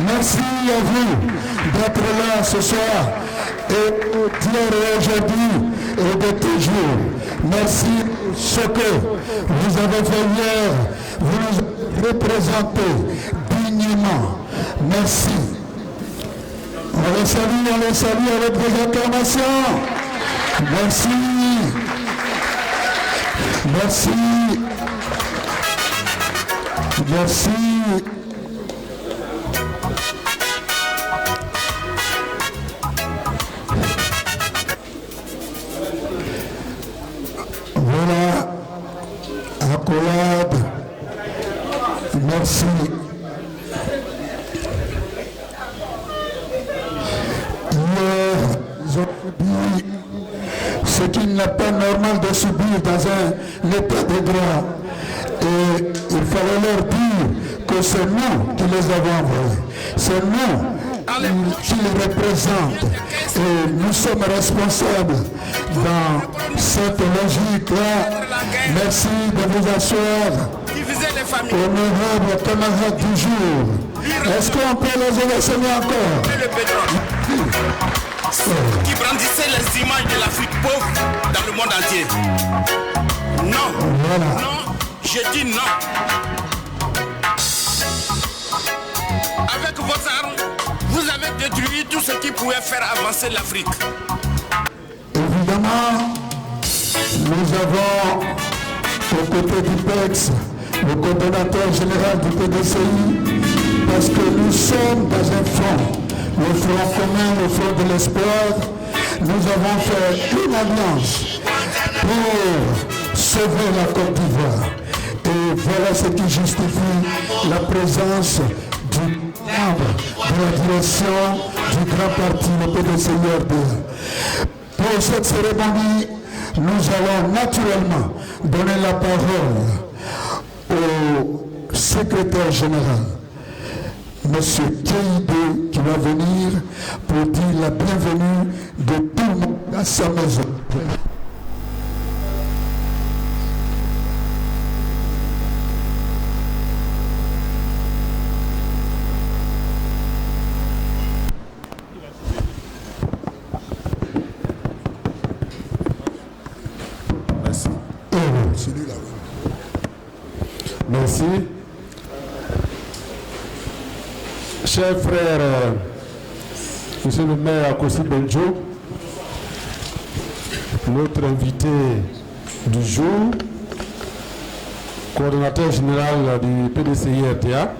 Merci à vous d'être là ce soir et d'hier aujourd'hui et de toujours. Merci ce que vous avez fait hier. Vous nous représentez dignement. Merci. On les salue avec des acclamations. Merci. Merci. Merci. Voilà, accolade. Merci. Hier, ils ont subi ce qu'il n'est pas normal de subir dans un état de droit. Et il fallait leur dire que c'est nous qui les avons envoyés. C'est nous qui les représentent. Et nous sommes responsables dans cette logique-là. Merci de vous asseoir. Honorable camarade du jour. Est-ce qu'on peut les élever encore? Qui brandissait les images de l'Afrique pauvre dans le monde entier. Non, voilà. Non, je dis non. Avec votre arme, vous avez détruit tout ce qui pouvait faire avancer l'Afrique. Évidemment, nous avons aux côtés du PEX le coordonnateur général du PDCI, parce que nous sommes dans un front, le front commun, le front de l'espoir. Nous avons fait une alliance pour sauver la Côte d'Ivoire. Et voilà ce qui justifie la présence du membre de la direction du grand parti, le PDCI-RD. Pour cette cérémonie, nous allons naturellement donner la parole au secrétaire général, M. Keïdé, qui va venir pour dire la bienvenue de tout le monde à sa maison. Merci. Celui-là. Merci. Chers frères, Monsieur le maire Akossi Benjo, notre invité du jour, coordonnateur général du PDCI-RTA,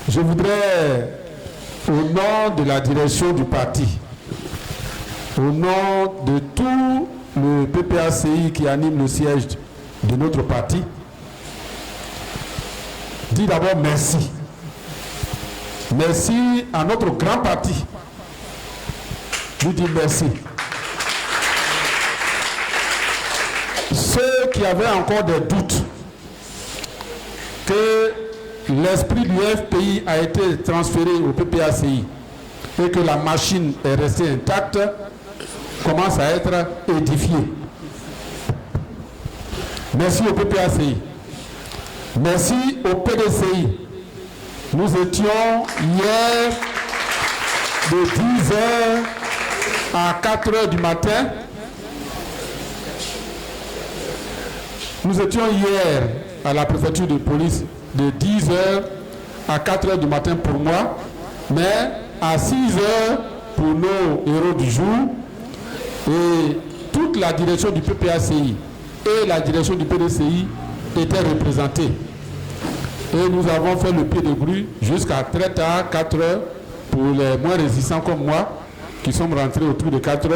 je voudrais, au nom de la direction du parti, au nom de tout le PPACI qui anime le siège de notre parti, dire d'abord merci. Merci à notre grand parti. Lui dire merci. Ceux qui avaient encore des doutes que l'esprit du FPI a été transféré au PPACI et que la machine est restée intacte, commence à être édifié. Merci au PPACI. Merci au PDCI. Nous étions hier de 10h à 4h du matin. Nous étions hier à la préfecture de police de 10h à 4h du matin pour moi, mais à 6h pour nos héros du jour. Et toute la direction du PPACI et la direction du PDCI étaient représentées. Et nous avons fait le pied de grue jusqu'à très tard, 4h, pour les moins résistants comme moi, qui sont rentrés autour de 4h.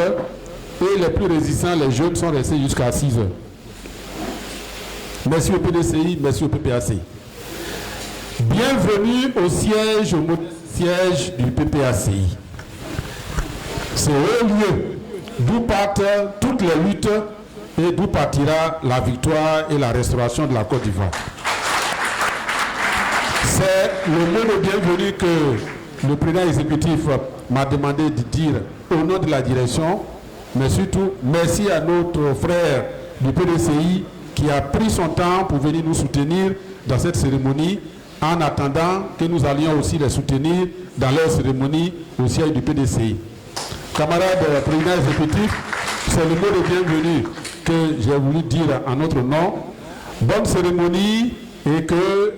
Et les plus résistants, les jeunes, sont restés jusqu'à 6h. Merci au PDCI, merci au PPACI. Bienvenue au siège du PPACI. C'est au lieu d'où partent toutes les luttes et d'où partira la victoire et la restauration de la Côte d'Ivoire. C'est le mot de bienvenue que le président exécutif m'a demandé de dire au nom de la direction, mais surtout merci à notre frère du PDCI qui a pris son temps pour venir nous soutenir dans cette cérémonie en attendant que nous allions aussi les soutenir dans leur cérémonie au siège du PDCI. Camarades président exécutif, c'est le mot de bienvenue que j'ai voulu dire en notre nom. Bonne cérémonie et que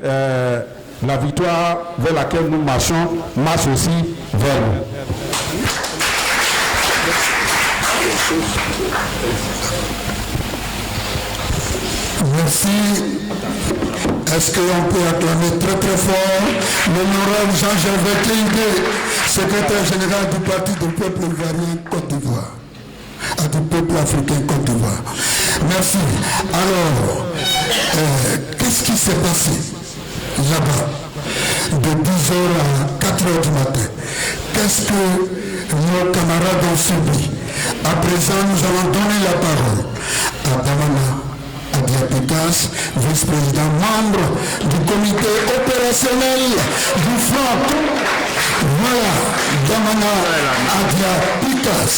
la victoire vers laquelle nous marchons marche aussi vers nous. Merci. Est-ce qu'on peut acclamer très très fort l'honorable Jean-Gervais Klingé, secrétaire général du Parti du peuple ivoirien Côte d'Ivoire, du peuple africain Côte d'Ivoire. Merci. Alors, qu'est-ce qui s'est passé là-bas de 10h à 4h du matin? Qu'est-ce que nos camarades ont subi? À présent, nous allons donner la parole à Damana Adia-Picas, vice-président, membre du comité opérationnel du front. Voilà, Damana Adia-Picas.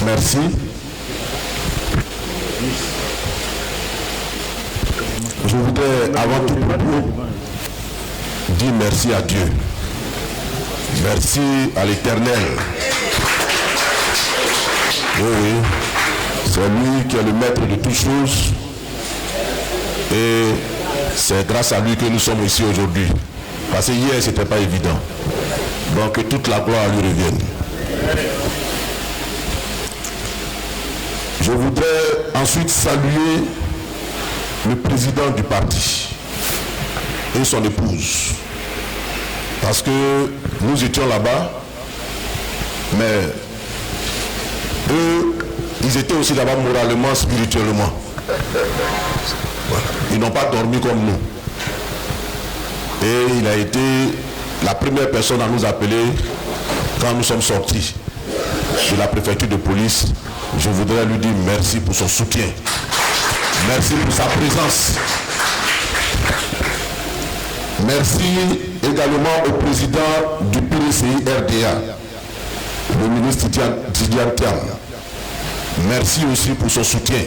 Merci. Je voudrais avant tout dire merci à Dieu. Merci à l'Éternel. Oui, c'est lui qui est le maître de toutes choses. Et c'est grâce à lui que nous sommes ici aujourd'hui. Parce que hier, ce n'était pas évident. Donc que toute la gloire lui revienne. Je voudrais ensuite saluer le président du parti et son épouse. Parce que nous étions là-bas, mais eux, ils étaient aussi là-bas moralement, spirituellement. Voilà. Ils n'ont pas dormi comme nous. Et il a été la première personne à nous appeler quand nous sommes sortis de la préfecture de police. Je voudrais lui dire merci pour son soutien. Merci pour sa présence. Merci également au président du PDCI RDA, le ministre Tidiane Thiam. Merci aussi pour son soutien.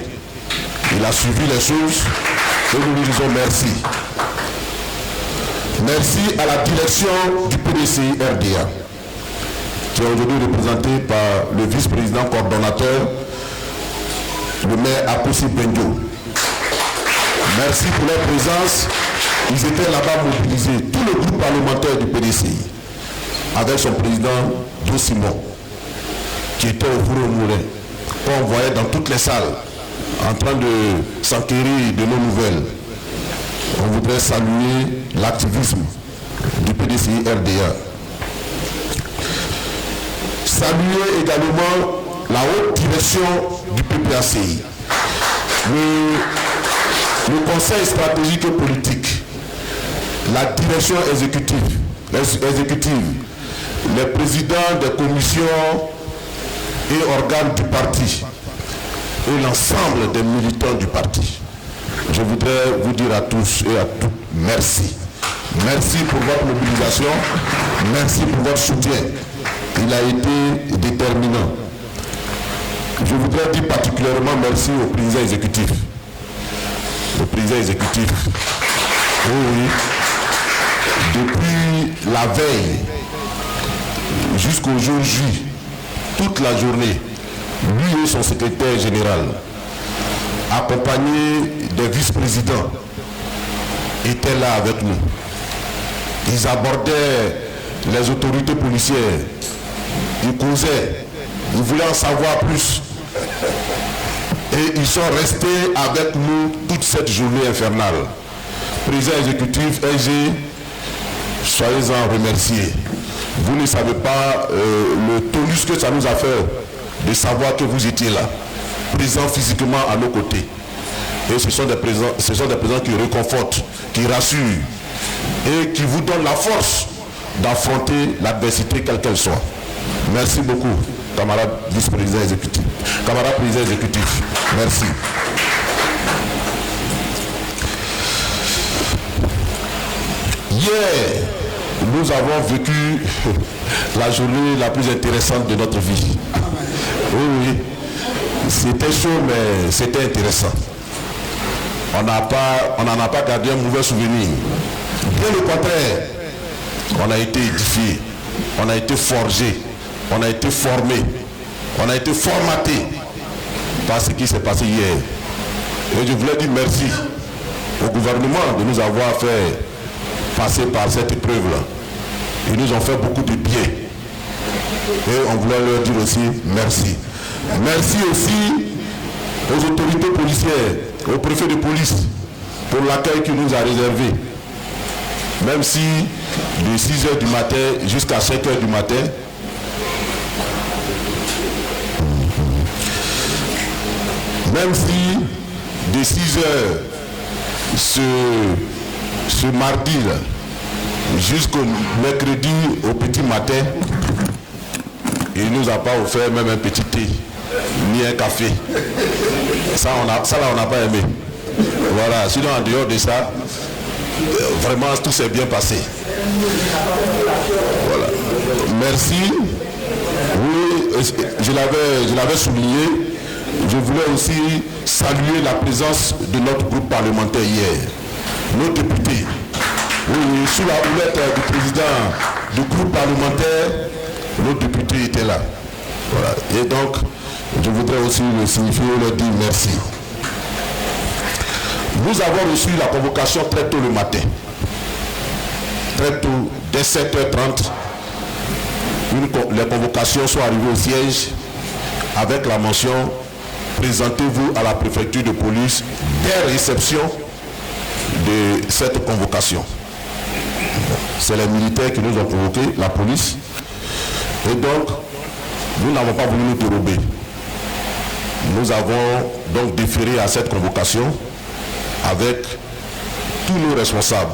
Il a suivi les choses et nous lui disons merci. Merci à la direction du PDCI RDA, qui est aujourd'hui représentée par le vice-président coordonnateur, le maire Apossi Benjo. Merci pour leur présence. Ils étaient là-bas mobilisés, tout le groupe parlementaire du PDCI, avec son président Joe Simon, qui était au four au moulin, qu'on voyait dans toutes les salles, en train de s'enquérir de nos nouvelles. On voudrait saluer l'activisme du PDCI RDA. Saluer également la haute direction du PPACI, le conseil stratégique et politique, la direction exécutive, les présidents des commissions et organes du parti et l'ensemble des militants du parti. Je voudrais vous dire à tous et à toutes merci. Merci pour votre mobilisation, merci pour votre soutien. Il a été déterminant. Je voudrais dire particulièrement merci au président exécutif. Le président exécutif, oui, depuis la veille jusqu'au jour J, toute la journée, lui et son secrétaire général, accompagnés des vice-présidents, étaient là avec nous. Ils abordaient les autorités policières, ils causaient, ils voulaient en savoir plus. Et ils sont restés avec nous toute cette journée infernale. Président exécutif, SG, soyez-en remerciés. Vous ne savez pas le tonus que ça nous a fait de savoir que vous étiez là, présents physiquement à nos côtés. Et ce sont des présents qui réconfortent, qui rassurent et qui vous donnent la force d'affronter l'adversité quelle qu'elle soit. Merci beaucoup, camarade vice-président exécutif. Camarade président exécutif, merci. Hier, nous avons vécu la journée la plus intéressante de notre vie. Oui, c'était chaud, mais c'était intéressant. On n'en a pas gardé un mauvais souvenir. Bien au contraire, on a été édifié, on a été forgé, on a été formé, on a été formaté par ce qui s'est passé hier. Et je voulais dire merci au gouvernement de nous avoir fait passer par cette épreuve-là. Ils nous ont fait beaucoup de bien. Et on voulait leur dire aussi merci. Merci aussi aux autorités policières, au préfet de police, pour l'accueil qu'il nous a réservé. Même si de 6h du matin jusqu'à 5h du matin, même si de 6h ce mardi jusqu'au mercredi au petit matin, il ne nous a pas offert même un petit thé, ni un café. Ça là, on n'a pas aimé. Voilà, sinon en dehors de ça, vraiment tout s'est bien passé. Voilà. Merci. Oui, je l'avais souligné. Je voulais aussi saluer la présence de notre groupe parlementaire hier. Nos députés. Oui, sous la houlette du président du groupe parlementaire, nos députés étaient là. Voilà. Et donc, je voudrais aussi le signifier et leur dire merci. Nous avons reçu la convocation très tôt le matin. Très tôt, dès 7h30, les convocations sont arrivées au siège avec la mention « Présentez-vous à la préfecture de police dès réception de cette convocation ». C'est les militaires qui nous ont convoqués, la police. Et donc, nous n'avons pas voulu nous dérober. Nous avons donc déféré à cette convocation avec tous nos responsables,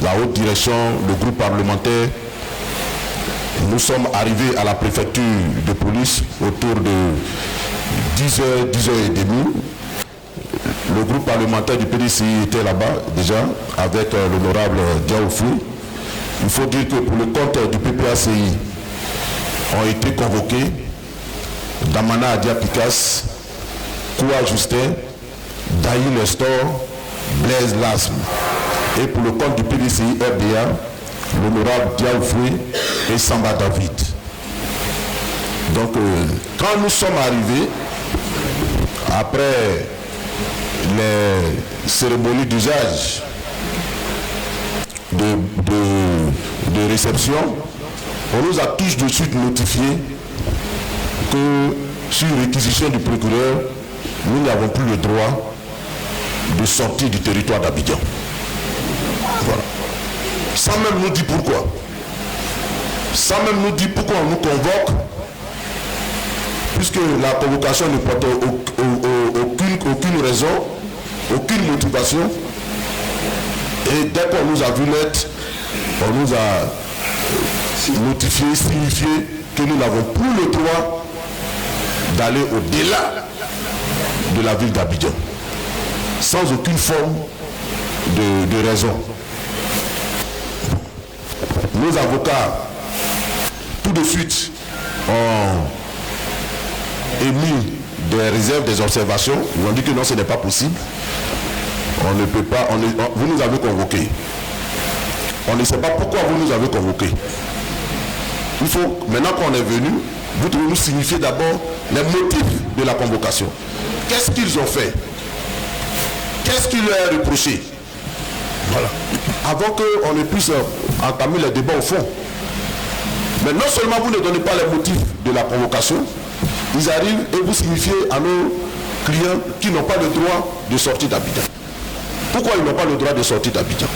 la haute direction, le groupe parlementaire. Nous sommes arrivés à la préfecture de police autour de 10h, 10h30. Le groupe parlementaire du PDCI était là-bas déjà avec l'honorable Diaoufou. Il faut dire que pour le compte du PPACI ont été convoqués Damana Adia Pikas, Koua Justin, Daï Nestor, Blaise Lasme. Et pour le compte du PDCI RDA, l'honorable Diaoufou et Samba David. Donc quand nous sommes arrivés, après les cérémonies d'usage de réception, on nous a tous de suite notifié que sur réquisition du procureur, nous n'avons plus le droit de sortir du territoire d'Abidjan. Voilà. Sans même nous dire pourquoi. Sans même nous dire pourquoi on nous convoque, puisque la convocation ne porte aucune raison, aucune motivation. Et dès qu'on nous a vu naître, on nous a notifié, signifié que nous n'avons plus le droit d'aller au-delà de la ville d'Abidjan, sans aucune forme de raison. Nos avocats, tout de suite, ont émis des réserves, des observations. Ils ont dit que non, ce n'est pas possible. On ne peut pas, vous nous avez convoqués. On ne sait pas pourquoi vous nous avez convoqués. Il faut, maintenant qu'on est venu, vous devez nous signifier d'abord les motifs de la convocation. Qu'est-ce qu'ils ont fait? Qu'est-ce qui leur est reproché? Voilà. Avant qu'on ne puisse entamer les débats au fond. Mais non seulement vous ne donnez pas les motifs de la convocation, ils arrivent et vous signifiez à nos clients qui n'ont pas le droit de sortir d'Abidjan. Pourquoi ils n'ont pas le droit de sortir d'Abidjan?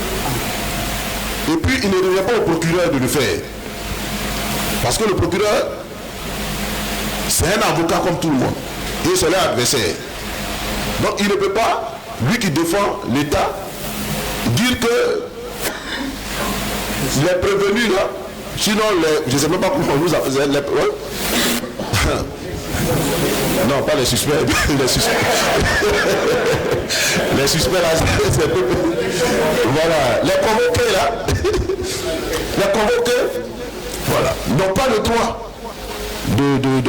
Et puis il ne revient pas au procureur de le faire. Parce que le procureur, c'est un avocat comme tout le monde. Et c'est leur adversaire. Donc il ne peut pas, lui qui défend l'État, dire que les prévenus là, sinon je ne sais même pas comment vous appelez les... Non, pas les suspects, les suspects. Les suspects là, c'est... Voilà, les convoqués là, les convoqués, voilà, n'ont pas le droit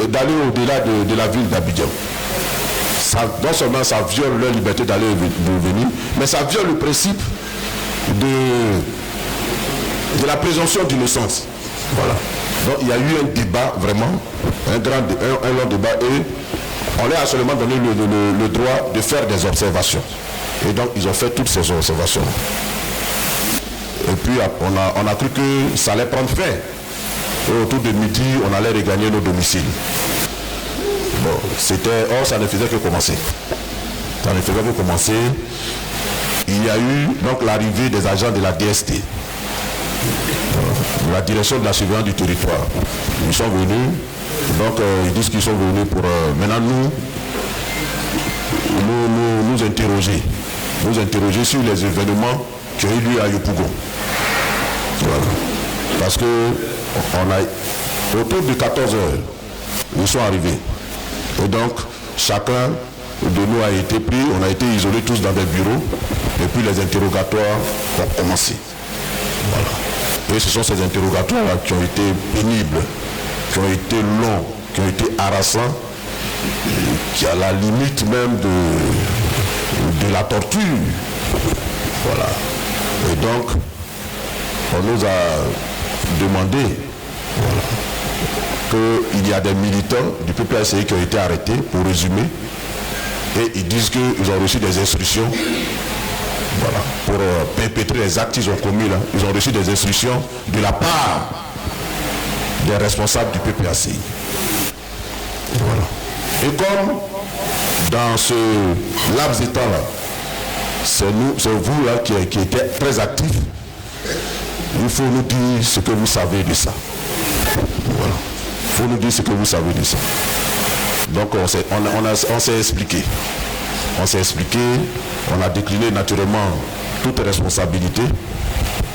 d'aller au-delà de la ville d'Abidjan. Non seulement ça viole leur liberté d'aller et de venir, mais ça viole le principe de la présomption d'innocence. Voilà. Donc il y a eu un débat vraiment, un long débat, et on leur a seulement donné le droit de faire des observations. Et donc ils ont fait toutes ces observations. Et puis on a cru que ça allait prendre fin. Et autour de midi, on allait regagner nos domiciles. Bon, or ça ne faisait que commencer. Ça ne faisait que commencer. Il y a eu donc l'arrivée des agents de la DST, la direction de la surveillance du territoire. Ils sont venus, donc ils disent qu'ils sont venus pour maintenant nous interroger sur les événements qui ont eu lieu à Yopougon. Voilà. Parce que autour de 14 heures, ils sont arrivés. Et donc, chacun de nous a été pris, on a été isolés tous dans des bureaux, et puis les interrogatoires ont commencé. Voilà. Et ce sont ces interrogatoires qui ont été pénibles, qui ont été longs, qui ont été harassants, qui à la limite même de la torture. Voilà. Et donc, on nous a demandé, voilà, qu'il y a des militants du PPACI qui ont été arrêtés, pour résumer, et ils disent qu'ils ont reçu des instructions, voilà, pour perpétrer les actes qu'ils ont commis là. Ils ont reçu des instructions de la part des responsables du PPACI. Voilà. Et comme dans ce laps de temps là, c'est vous là qui êtes très actifs, il faut nous dire ce que vous savez de ça. Voilà. Il faut nous dire ce que vous savez de ça. Donc on s'est expliqué. On s'est expliqué, on a décliné naturellement toute responsabilité,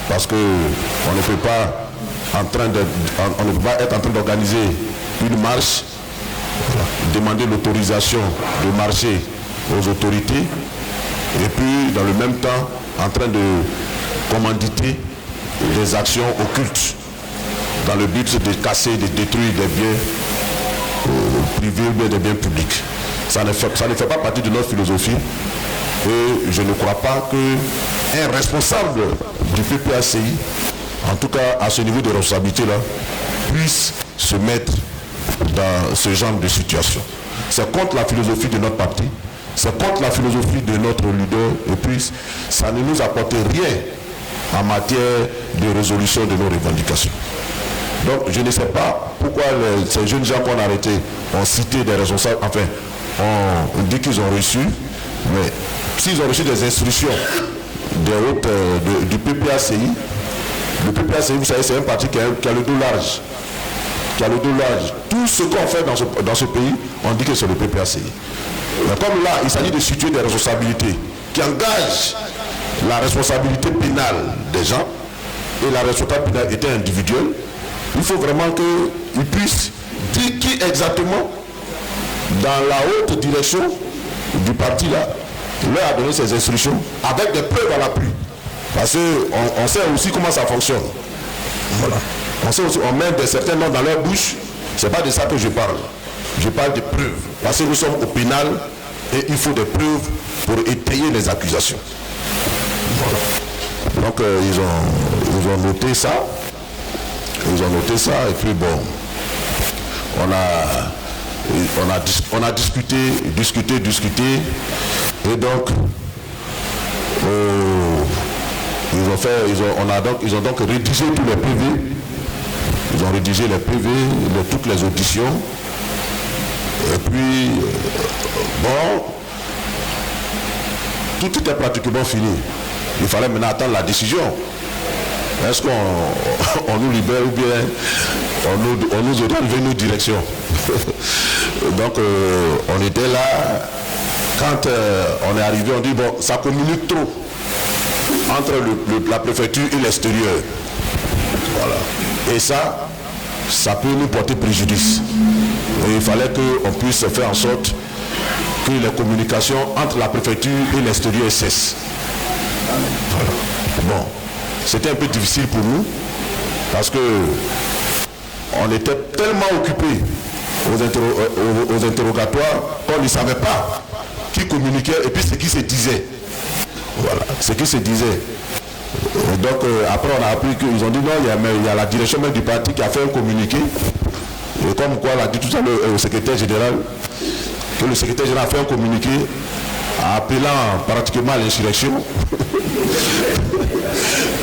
parce que on ne peut pas être en train d'organiser une marche, voilà, demander l'autorisation de marcher aux autorités, et puis dans le même temps en train de commanditer des actions occultes dans le but de casser, de détruire des biens privés ou des biens publics. Ça ne fait pas partie de notre philosophie, et je ne crois pas qu'un responsable du PPACI, en tout cas à ce niveau de responsabilité-là, puisse se mettre dans ce genre de situation. C'est contre la philosophie de notre parti, c'est contre la philosophie de notre leader, et puis ça ne nous apporte rien en matière de résolution de nos revendications. Donc je ne sais pas pourquoi ces jeunes gens qu'on a arrêtés ont cité des responsables, enfin on dit qu'ils ont reçu, mais s'ils ont reçu des instructions du PPACI, le PPACI, vous savez, c'est un parti qui a le dos large. Qui a le dos large. Tout ce qu'on fait dans ce pays, on dit que c'est le PPACI. Mais comme là, il s'agit de situer des responsabilités qui engagent la responsabilité pénale des gens, et la responsabilité pénale était individuelle, il faut vraiment qu'ils puissent dire qui exactement, dans la haute direction du parti là, leur a donné ces instructions avec des preuves à l'appui. Parce qu'on sait aussi comment ça fonctionne. Voilà. On sait aussi, on met certains noms dans leur bouche. C'est pas de ça que je parle. Je parle de preuves. Parce que nous sommes au pénal et il faut des preuves pour étayer les accusations. Voilà. Donc ils ont noté ça. Ils ont noté ça, et puis bon, on a discuté, et donc ils ont donc rédigé tous les PV. Ils ont rédigé les PV de toutes les auditions, et puis bon, tout était pratiquement fini. Il fallait maintenant attendre la décision. est-ce qu'on nous libère ou bien on nous donne une direction? Donc on était là, quand on est arrivé, on dit bon, ça communique trop entre la préfecture et l'extérieur. Voilà. Et ça peut nous porter préjudice. Et il fallait qu'on puisse faire en sorte que les communications entre la préfecture et l'extérieur cessent. Voilà. Bon, c'était un peu difficile pour nous parce que on était tellement occupés aux interrogatoires qu'on ne savait pas qui communiquait et puis ce qui se disait. Voilà, ce qui se disait. Et donc après on a appris qu'ils ont dit non, il y a la direction même du parti qui a fait un communiqué. Et comme quoi l'a dit tout à l'heure au secrétaire général, que le secrétaire général a fait un communiqué appelant pratiquement à l'insurrection.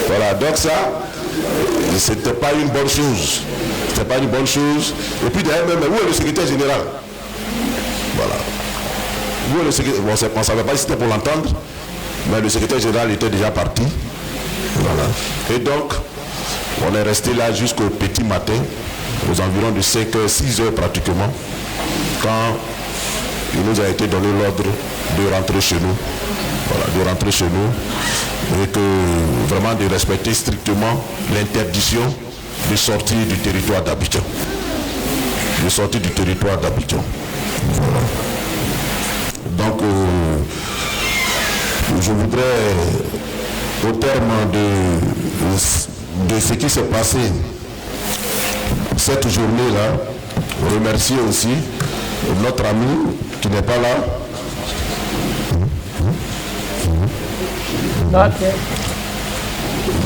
Voilà, donc ça, c'était pas une bonne chose. C'était pas une bonne chose. Et puis d'ailleurs même, où est le secrétaire général? Voilà. Où est le secrétaire? Bon, on ne savait pas si c'était pour l'entendre, mais le secrétaire général était déjà parti. Voilà. Et donc, on est resté là jusqu'au petit matin, aux environs de 5h, 6h pratiquement, quand il nous a été donné l'ordre de rentrer chez nous. Voilà, de rentrer chez nous et que vraiment de respecter strictement l'interdiction de sortir du territoire d'Abidjan. De sortir du territoire d'Abidjan. Voilà. Donc, je voudrais, au terme de ce qui s'est passé cette journée-là, remercier aussi notre ami qui n'est pas là.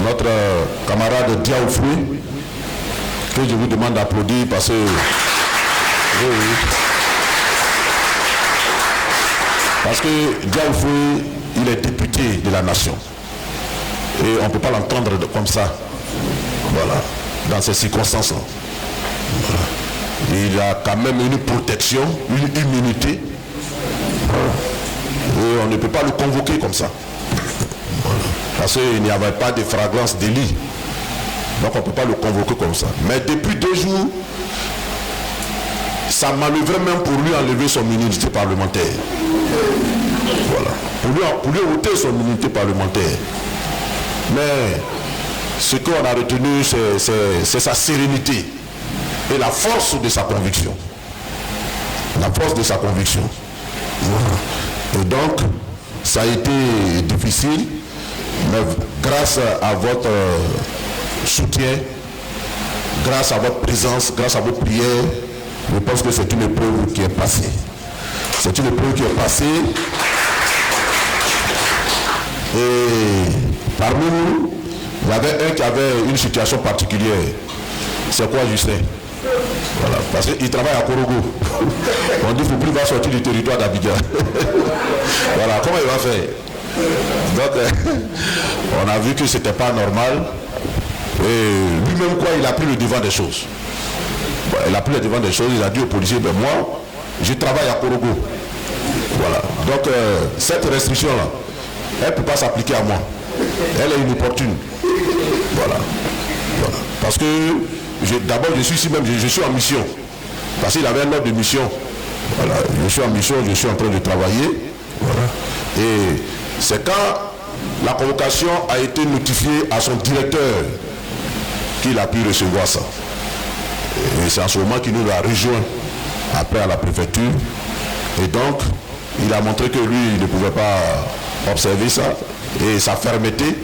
Notre camarade Diaoufoué, que je vous demande d'applaudir parce que parce que Diaoufoué, il est député de la nation et on ne peut pas l'entendre comme ça, voilà, dans ces circonstances-là. Voilà. Il a quand même une protection, une immunité, et on ne peut pas le convoquer comme ça. Parce qu'il n'y avait pas de flagrance délit. Donc on ne peut pas le convoquer comme ça. Mais depuis 2 jours, ça manœuvrait même pour lui enlever son immunité parlementaire. Voilà. Pour lui ôter son immunité parlementaire. Mais ce qu'on a retenu, c'est sa sérénité et la force de sa conviction. La force de sa conviction. Voilà. Et donc, ça a été difficile. Mais grâce à votre soutien, grâce à votre présence, grâce à vos prières, je pense que c'est une épreuve qui est passée. C'est une épreuve qui est passée. Et parmi nous, il y avait un qui avait une situation particulière. C'est quoi, Justin? Voilà, parce qu'il travaille à Korogo. On dit qu'il ne faut plus sortir du territoire d'Abidjan. Voilà, comment il va faire? Donc, on a vu que ce n'était pas normal. Et lui-même, quoi, il a pris le devant des choses. Bon, il a pris le devant des choses, il a dit aux policiers, ben moi, je travaille à Korogo. Voilà. Donc, cette restriction-là, elle ne peut pas s'appliquer à moi. Elle est inopportune. Voilà. Voilà. Parce que, d'abord, je suis ici même, je suis en mission. Parce qu'il avait un ordre de mission. Voilà. Je suis en mission, je suis en train de travailler. Voilà. Et c'est quand la convocation a été notifiée à son directeur qu'il a pu recevoir ça. Et c'est en ce moment qu'il nous a rejoint après à la préfecture. Et donc, il a montré que lui, il ne pouvait pas observer ça. Et sa fermeté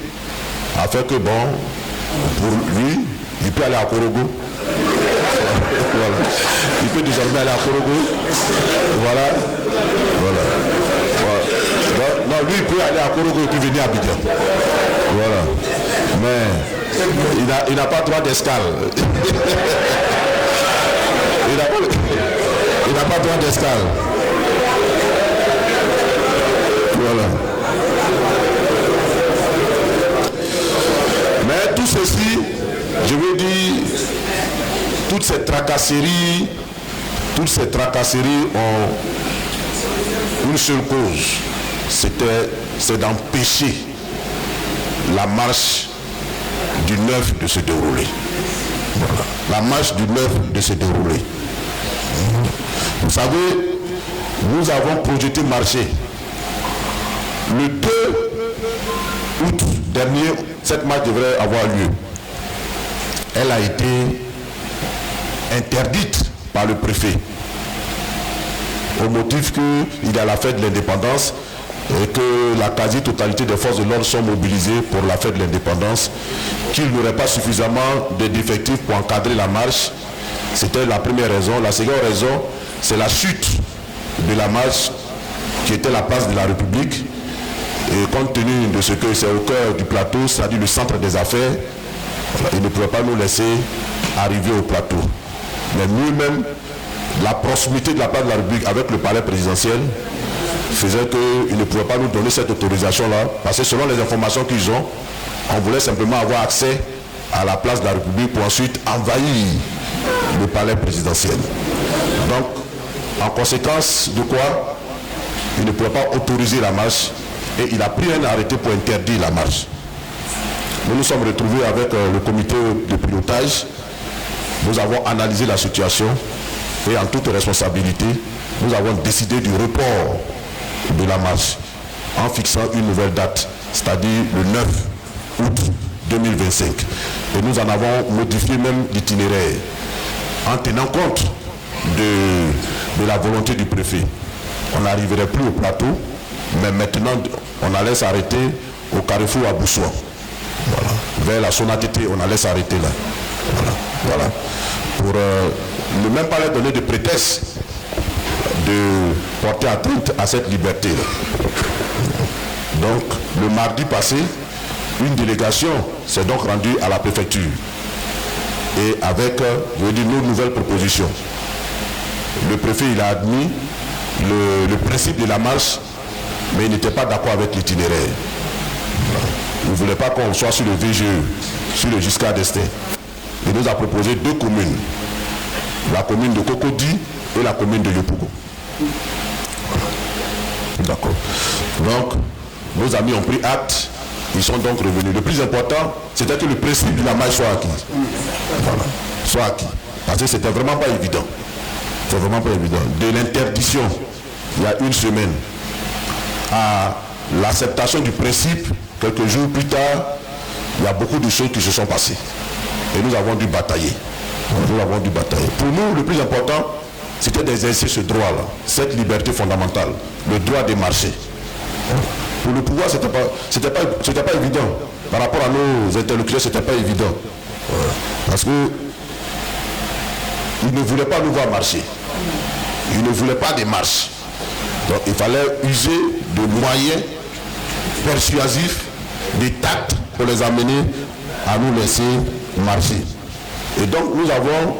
a fait que, bon, pour lui, il peut aller à Korogo. Voilà. Il peut désormais aller à Korogo. Voilà. Voilà. Non, lui, il peut aller à Korogo et puis venir à Abidjan. Voilà. Mais il n'a pas droit d'escale. Il n'a pas droit d'escale. Voilà. Mais tout ceci, je veux dire, toutes ces tracasseries ont une seule cause. C'est d'empêcher la marche du 9 de se dérouler. Voilà. La marche du 9 de se dérouler. Vous savez, nous avons projeté marcher. Le 2 août dernier, cette marche devrait avoir lieu. Elle a été interdite par le préfet au motif qu'il y a la fête de l'indépendance et que la quasi-totalité des forces de l'ordre sont mobilisées pour la fête de l'indépendance, qu'il n'y aurait pas suffisamment d'effectifs pour encadrer la marche. C'était la première raison. La seconde raison, c'est la chute de la marche qui était la place de la République. Et compte tenu de ce que c'est au cœur du plateau, c'est-à-dire le centre des affaires, il ne pouvait pas nous laisser arriver au plateau. Mais nous-mêmes, la proximité de la place de la République avec le palais présidentiel faisait qu'il ne pouvait pas nous donner cette autorisation-là, parce que selon les informations qu'ils ont, on voulait simplement avoir accès à la place de la République pour ensuite envahir le palais présidentiel. Donc, en conséquence de quoi, il ne pouvait pas autoriser la marche et il a pris un arrêté pour interdire la marche. Nous nous sommes retrouvés avec le comité de pilotage. Nous avons analysé la situation et en toute responsabilité, nous avons décidé du report de la marche en fixant une nouvelle date, c'est-à-dire le 9 août 2025. Et nous en avons modifié même l'itinéraire en tenant compte de la volonté du préfet. On n'arriverait plus au plateau, mais maintenant on allait s'arrêter au carrefour à Boussois. Voilà. Vers la Sonatété, on allait s'arrêter là. Voilà. Pour ne même pas leur donner de prétexte de porter atteinte à cette liberté-là. Donc, le mardi passé, une délégation s'est donc rendue à la préfecture et avec, je veux dire, nos nouvelles propositions. Le préfet, il a admis le principe de la marche, mais il n'était pas d'accord avec l'itinéraire. Il ne voulait pas qu'on soit sur le VGE, sur le Giscard d'Estaing. Il nous a proposé deux communes, la commune de Cocody et la commune de Yopougon. D'accord. Donc, nos amis ont pris acte, ils sont donc revenus. Le plus important, c'était que le principe de la marche soit acquis. Voilà, soit acquis. Parce que c'était vraiment pas évident. C'est vraiment pas évident. De l'interdiction, il y a une semaine, à l'acceptation du principe, quelques jours plus tard, il y a beaucoup de choses qui se sont passées. Et nous avons dû batailler. Nous avons dû batailler. Pour nous, le plus important, c'était d'exercer ce droit-là, cette liberté fondamentale, le droit de marcher. Pour le pouvoir, c'était pas évident. Par rapport à nos interlocuteurs, c'était pas évident. Parce que ils ne voulaient pas nous voir marcher. Ils ne voulaient pas de marche. Donc il fallait user de moyens persuasifs, des tacts pour les amener à nous laisser marcher. Et donc nous avons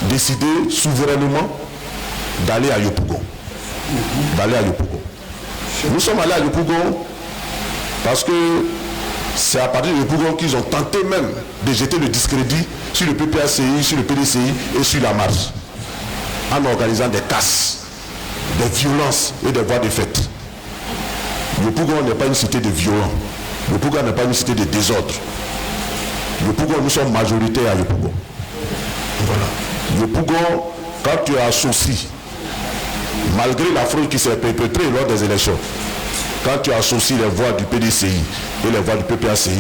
décidé souverainement d'aller à Yopougon. Nous sommes allés à Yopougon parce que c'est à partir de Yopougon qu'ils ont tenté même de jeter le discrédit sur le PPACI, sur le PDCI et sur la marche, en organisant des casses, des violences et des voies de fait. Yopougon n'est pas une cité de violents. Yopougon n'est pas une cité de désordre. Yopougon, nous sommes majoritaires à Yopougon. Voilà. Yopougon, quand tu as associé, malgré la fraude qui s'est perpétrée lors des élections, quand tu associé les voix du PDCI et les voix du PPACI,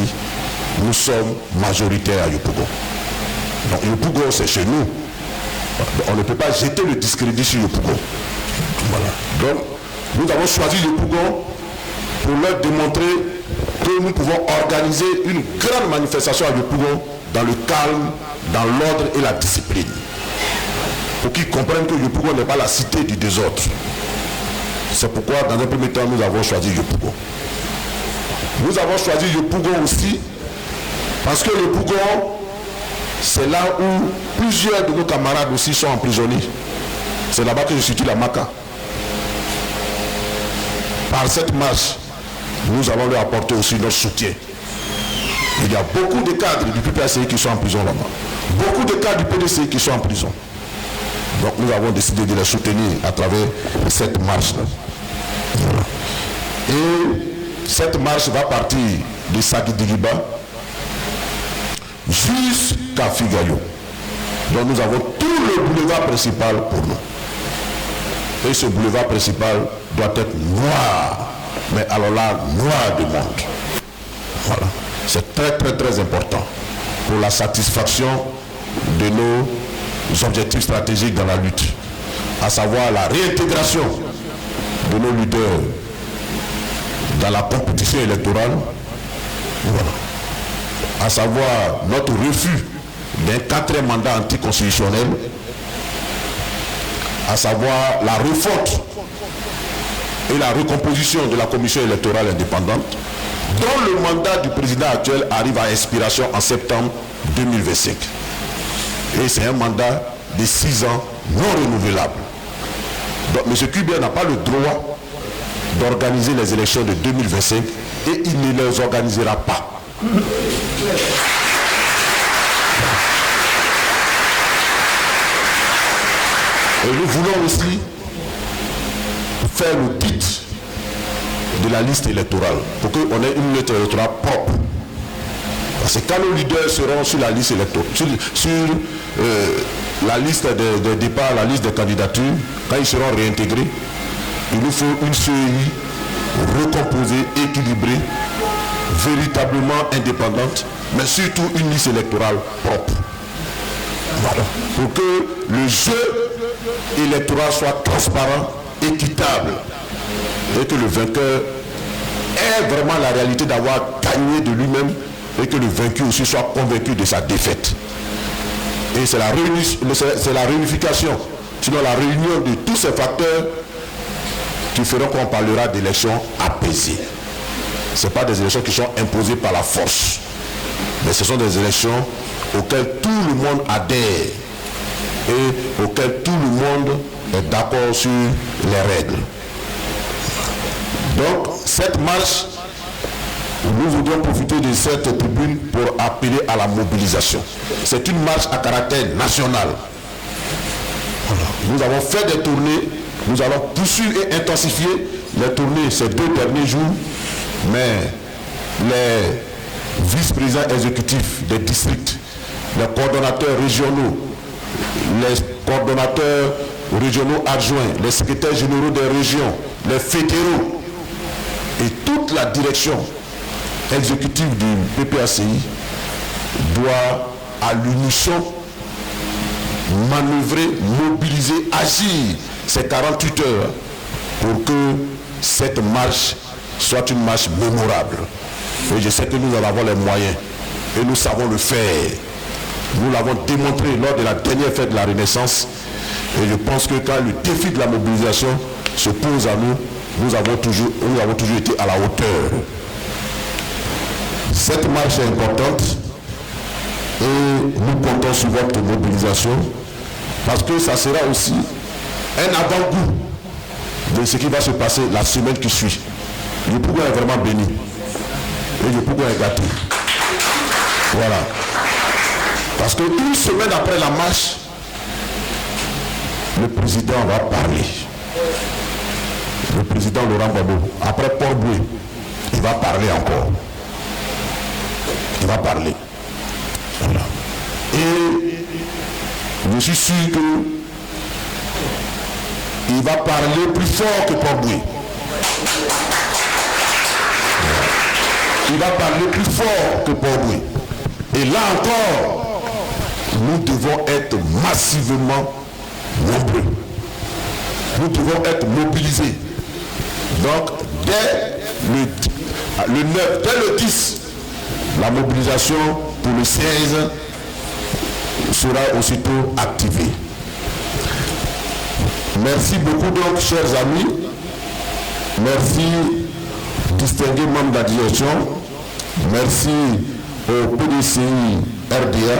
nous sommes majoritaires à Yopougon. Donc Yopougon, c'est chez nous. On ne peut pas jeter le discrédit sur Yopougon. Voilà. Donc, nous avons choisi Yopougon pour leur démontrer que nous pouvons organiser une grande manifestation à Yopougon dans le calme, dans l'ordre et la discipline. Pour qu'ils comprennent que Yopougon n'est pas la cité du désordre. C'est pourquoi, dans un premier temps, nous avons choisi Yopougon. Nous avons choisi Yopougon aussi parce que Yopougon, c'est là où plusieurs de nos camarades aussi sont emprisonnés. C'est là-bas que je situe la Maca. Par cette marche, nous allons leur apporter aussi notre soutien. Il y a beaucoup de cadres du PPACI qui sont en prison là-bas. Beaucoup de cadres du PDCI qui sont en prison. Donc nous avons décidé de les soutenir à travers cette marche-là. Et cette marche va partir de Saguidiriba jusqu'à Figayo. Donc nous avons tout le boulevard principal pour nous. Et ce boulevard principal doit être noir. Mais alors là, noir de monde. Voilà. C'est très très très important pour la satisfaction de nos objectifs stratégiques dans la lutte. À savoir la réintégration de nos leaders dans la compétition électorale. Voilà. À savoir notre refus d'un 4e mandat anticonstitutionnel, à savoir la refonte et la recomposition de la commission électorale indépendante, dont le mandat du président actuel arrive à expiration en septembre 2025. Et c'est un mandat de 6 ans non renouvelable. Donc M. Cubier n'a pas le droit d'organiser les élections de 2025 et il ne les organisera pas. Et nous voulons aussi faire le titre de la liste électorale pour qu'on ait une liste électorale propre. Parce que quand nos leaders seront sur la liste électorale, sur la liste des départs, la liste des candidatures, quand ils seront réintégrés, il nous faut une CEI recomposée, équilibrée, véritablement indépendante, mais surtout une liste électorale propre. Voilà. Pour que le jeu électoral soit transparent, équitable, et que le vainqueur ait vraiment la réalité d'avoir gagné de lui-même et que le vaincu aussi soit convaincu de sa défaite. Et c'est la réunification, sinon la réunion de tous ces facteurs qui feront qu'on parlera d'élections apaisées. Ce ne sont pas des élections qui sont imposées par la force, mais ce sont des élections auxquelles tout le monde adhère et auxquelles tout le monde est d'accord sur les règles. Donc, cette marche, nous voudrions profiter de cette tribune pour appeler à la mobilisation. C'est une marche à caractère national. Voilà. Nous avons fait des tournées, nous allons poursuivre et intensifier les tournées ces 2 derniers jours, mais les vice-présidents exécutifs des districts, les coordonnateurs régionaux, les coordonnateurs régionaux adjoints, les secrétaires généraux des régions, les fédéraux et toute la direction exécutive du PPACI doit à l'unisson manœuvrer, mobiliser, agir ces 48 heures pour que cette marche soit une marche mémorable. Et je sais que nous en avons les moyens et nous savons le faire. Nous l'avons démontré lors de la dernière fête de la Renaissance et je pense que quand le défi de la mobilisation se pose à nous, nous avons toujours été à la hauteur. Cette marche est importante et nous comptons sur votre mobilisation parce que ça sera aussi un avant-goût de ce qui va se passer la semaine qui suit. Le pouvoir est vraiment béni et le pouvoir est gâté. Voilà. Parce que une semaine après la marche, le président va parler. Le président Laurent Gbagbo, après Port-Boué, il va parler encore. Il va parler. Voilà. Et je suis sûr que il va parler plus fort que Port-Boué. Il va parler plus fort que Port-Boué. Et là encore, nous devons être massivement nombreux. Nous devons être mobilisés. Donc, dès le 9, dès le 10, la mobilisation pour le 16 sera aussitôt activée. Merci beaucoup donc, chers amis. Merci, distingués membres de la direction. Merci au PDCI RDA.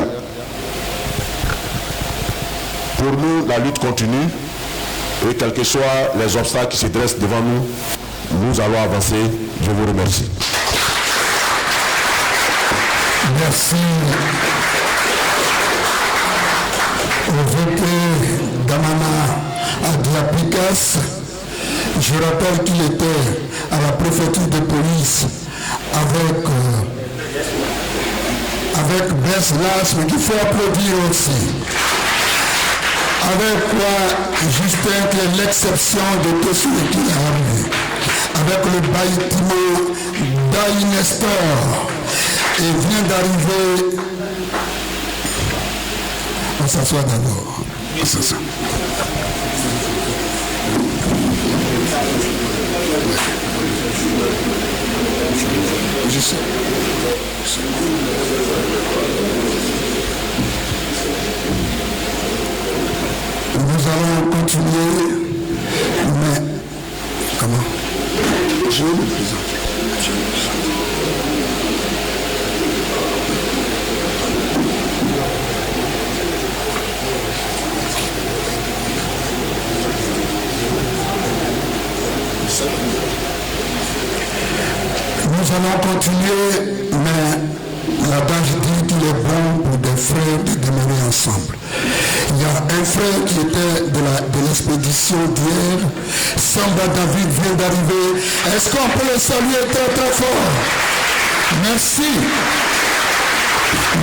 Pour nous, la lutte continue. Et quels que soient les obstacles qui se dressent devant nous, nous allons avancer. Je vous remercie. Merci au VP Damana Adiapikas. Je rappelle qu'il était à la préfecture de police avec avec baisse l'âge, mais qu'il faut applaudir aussi. Avec quoi Justin, qui est l'exception de tout ce qui est arrivé. Avec le bâtiment d'Aïe Nestor. Et vient d'arriver. On s'assoit d'abord. On s'assoit. Je sais. Nous allons continuer, mais comment? Je vais le présenter. Nous allons continuer, mais l'adage dit qu'il est bon pour des frères de demeurer ensemble. Il y a un frère qui était de l'expédition d'hier. Samba David vient d'arriver. Est-ce qu'on peut le saluer très très fort? Merci.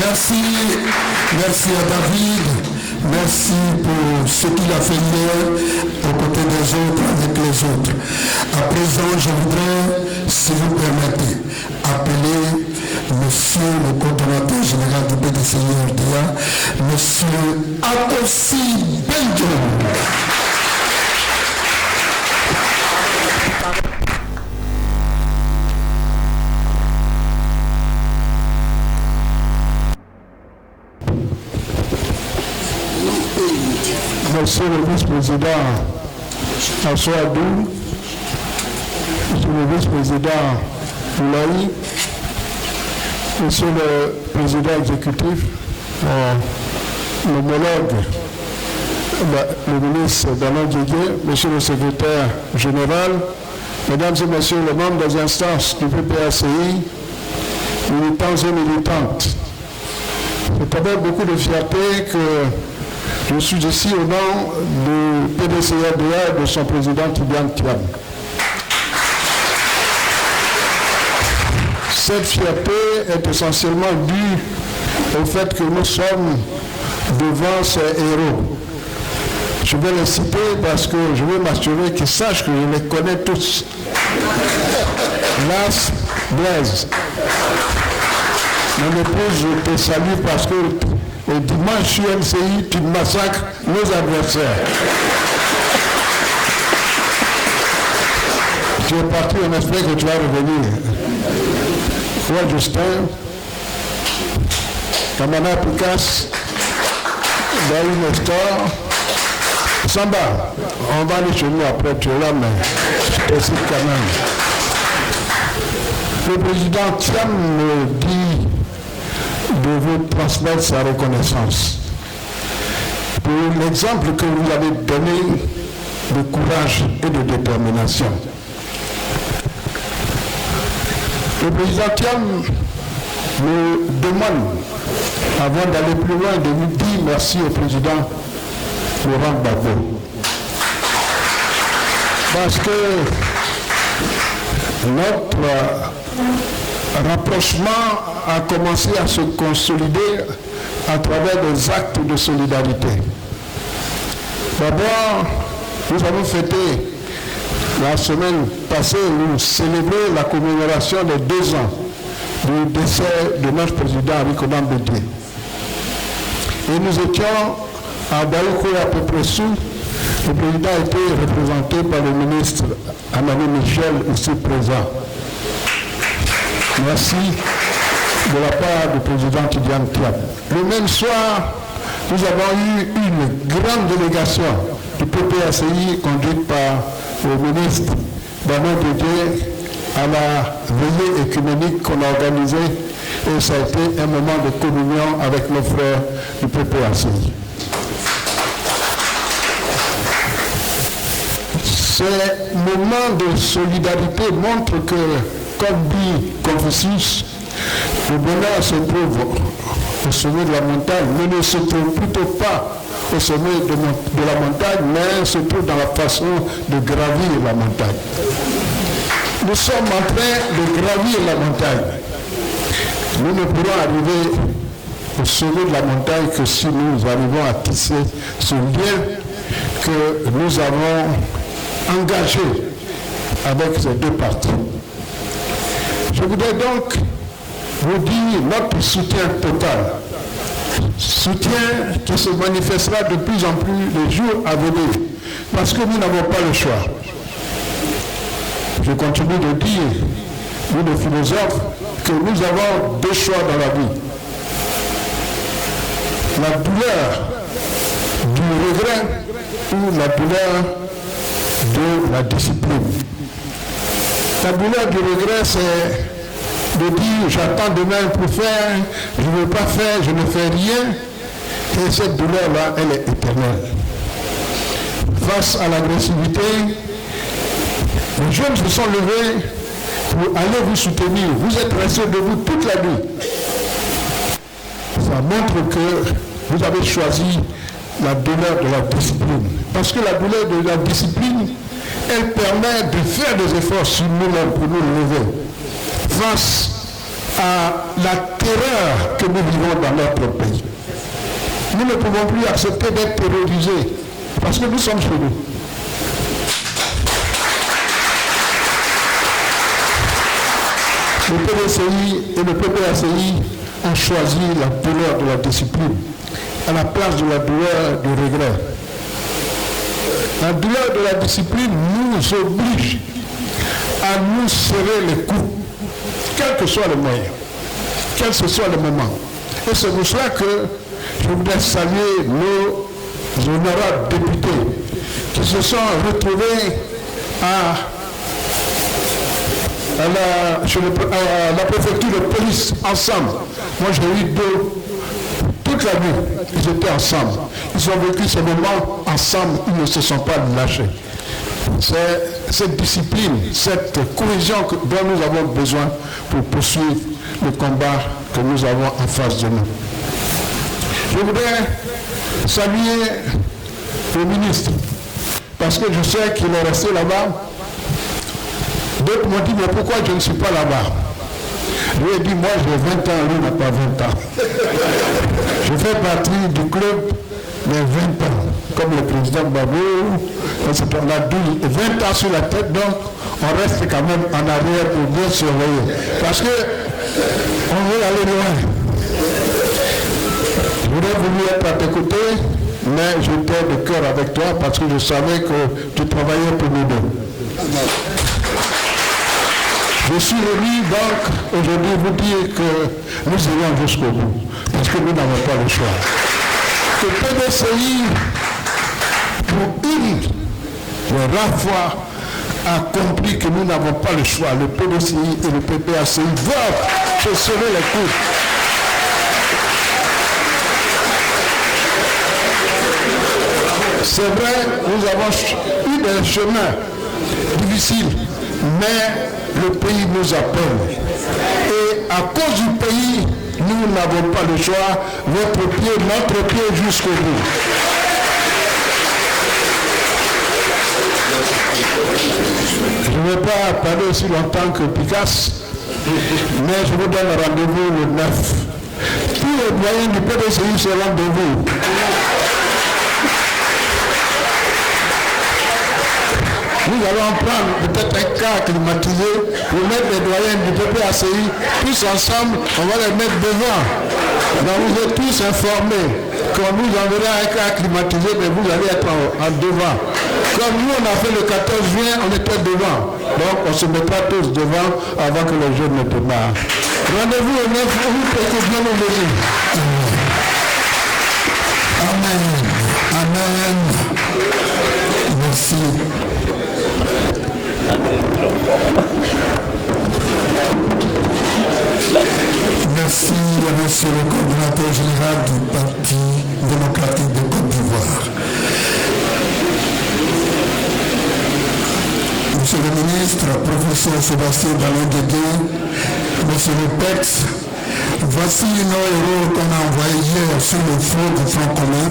Merci. Merci à David. Merci pour ce qu'il a fait hier aux côtés des autres, avec les autres. À présent, je voudrais, si vous permettez, appeler Monsieur le coordonnateur général du BDCI-RDA, Monsieur Akossi Benjo. Monsieur le vice-président Assoadou, Monsieur le vice-président Moulaï, Monsieur le président exécutif, l'homologue, le ministre Bernard Didier, Monsieur le secrétaire général, Mesdames et Messieurs les membres des instances du PPACI, militants et militantes. C'est avec beaucoup de fierté que je suis ici au nom du PDCI-RDA et de son président Tidiane Thiam. Cette fierté est essentiellement due au fait que nous sommes devant ces héros. Je vais les citer parce que je veux m'assurer qu'ils sachent que je les connais tous. Las Blaise. Mon épouse, je te salue parce que au dimanche UMCI, tu massacres nos adversaires. Tu es parti, on espère que tu vas revenir. Roi Justin, Kamana Picasse, Daï Nestor, Samba, on va aller chez nous après, tu es là, mais je te cite quand même. Le président Thiam me dit de vous transmettre sa reconnaissance pour l'exemple que vous avez donné de courage et de détermination. Le président Thiam me demande, avant d'aller plus loin, de nous dire merci au président Laurent Gbagbo. Parce que notre rapprochement a commencé à se consolider à travers des actes de solidarité. D'abord, nous avons fêté la semaine passée, nous célébrons la commémoration des 2 ans du décès de notre président Arikonan Bédié. Et nous étions à Baïkou à peu près sous. Le président a été représenté par le ministre Amani Michel, ici présent. Merci de la part du président Tidiane Thiam. Le même soir, nous avons eu une grande délégation du PPACI conduite par le ministre Bernard Didier à la veillée écuménique qu'on a organisée, et ça a été un moment de communion avec nos frères du PPACI. Ces moments de solidarité montrent que, comme dit Confucius, le bonheur se trouve au sommet de la montagne, mais ne se trouve plutôt pas au sommet de la montagne, mais se trouve dans la façon de gravir la montagne. Nous sommes en train de gravir la montagne. Nous ne pourrons arriver au sommet de la montagne que si nous arrivons à tisser ce lien que nous avons engagé avec ces deux partis. Je voudrais donc vous dire notre soutien total, soutien qui se manifestera de plus en plus les jours à venir, parce que nous n'avons pas le choix. Je continue de dire, nous les philosophes, que nous avons deux choix dans la vie. La douleur du regret ou la douleur de la discipline. La douleur du regret, c'est de dire j'attends demain pour faire, je ne veux pas faire, je ne fais rien. Et cette douleur-là, elle est éternelle. Face à l'agressivité, les jeunes se sont levés pour aller vous soutenir. Vous êtes restés debout toute la nuit. Ça montre que vous avez choisi la douleur de la discipline. Parce que la douleur de la discipline, elle permet de faire des efforts sur nous-mêmes pour nous lever face à la terreur que nous vivons dans notre pays. Nous ne pouvons plus accepter d'être terrorisés parce que nous sommes chez nous. Le PDCI et le PPACI ont choisi la douleur de la discipline à la place de la douleur du regret. La douleur de la discipline nous oblige à nous serrer les coups, quel que soit le moyen, quel que soit le moment. Et c'est pour cela que je voudrais saluer nos honorables députés qui se sont retrouvés à la préfecture de police ensemble. Moi j'ai eu deux, toute la nuit, ils étaient ensemble. Ils ont vécu ce moment ensemble, ils ne se sont pas lâchés. C'est cette discipline, cette cohésion dont nous avons besoin pour poursuivre le combat que nous avons en face de nous. Je voudrais saluer le ministre, parce que je sais qu'il est resté là-bas. D'autres m'ont dit, mais pourquoi je ne suis pas là-bas? Je lui ai dit, moi j'ai 20 ans, lui n'a pas 20 ans. Je fais partie du club des 20 ans, comme le président Babou. On a 20 ans sur la tête, donc on reste quand même en arrière pour bien surveiller. Parce que on veut aller loin. Je voudrais voulu être à tes côtés, mais j'étais de cœur avec toi parce que je savais que tu travaillais pour nous deux. Je suis venu donc aujourd'hui vous dire que nous irons jusqu'au bout, parce que nous n'avons pas le choix. Que PDCI, pour une des rares fois, a compris que nous n'avons pas le choix. Le PDCI et le PPACI doivent se serrer les coudes. C'est vrai, nous avons eu des chemins difficiles, mais le pays nous appelle. Et à cause du pays, nous n'avons pas le choix. Notre pied jusqu'au bout. Je ne vais pas parler aussi longtemps que Picasso, mais je vous donne rendez-vous le 9. Tous les moyens du PDCI se rendent de vous. Nous allons prendre peut-être un cas climatisé pour mettre les doyens du PPACI tous ensemble, on va les mettre devant. Donc vous êtes tous informés. Quand nous enverrons un cas climatisé, mais vous allez être en devant. Comme nous on a fait le 14 juin, on était devant. Donc on se mettra tous devant avant que les jeunes ne démarrent. Rendez-vous au 9 août et que Dieu nous bénisse. Amen. Amen. Merci. Merci à monsieur le coordinateur général du Parti démocratique de Côte d'Ivoire. Monsieur le ministre, professeur Sébastien Ballon-Guégué, monsieur le PEX, voici nos héros qu'on a envoyés hier sur le front du Front commun.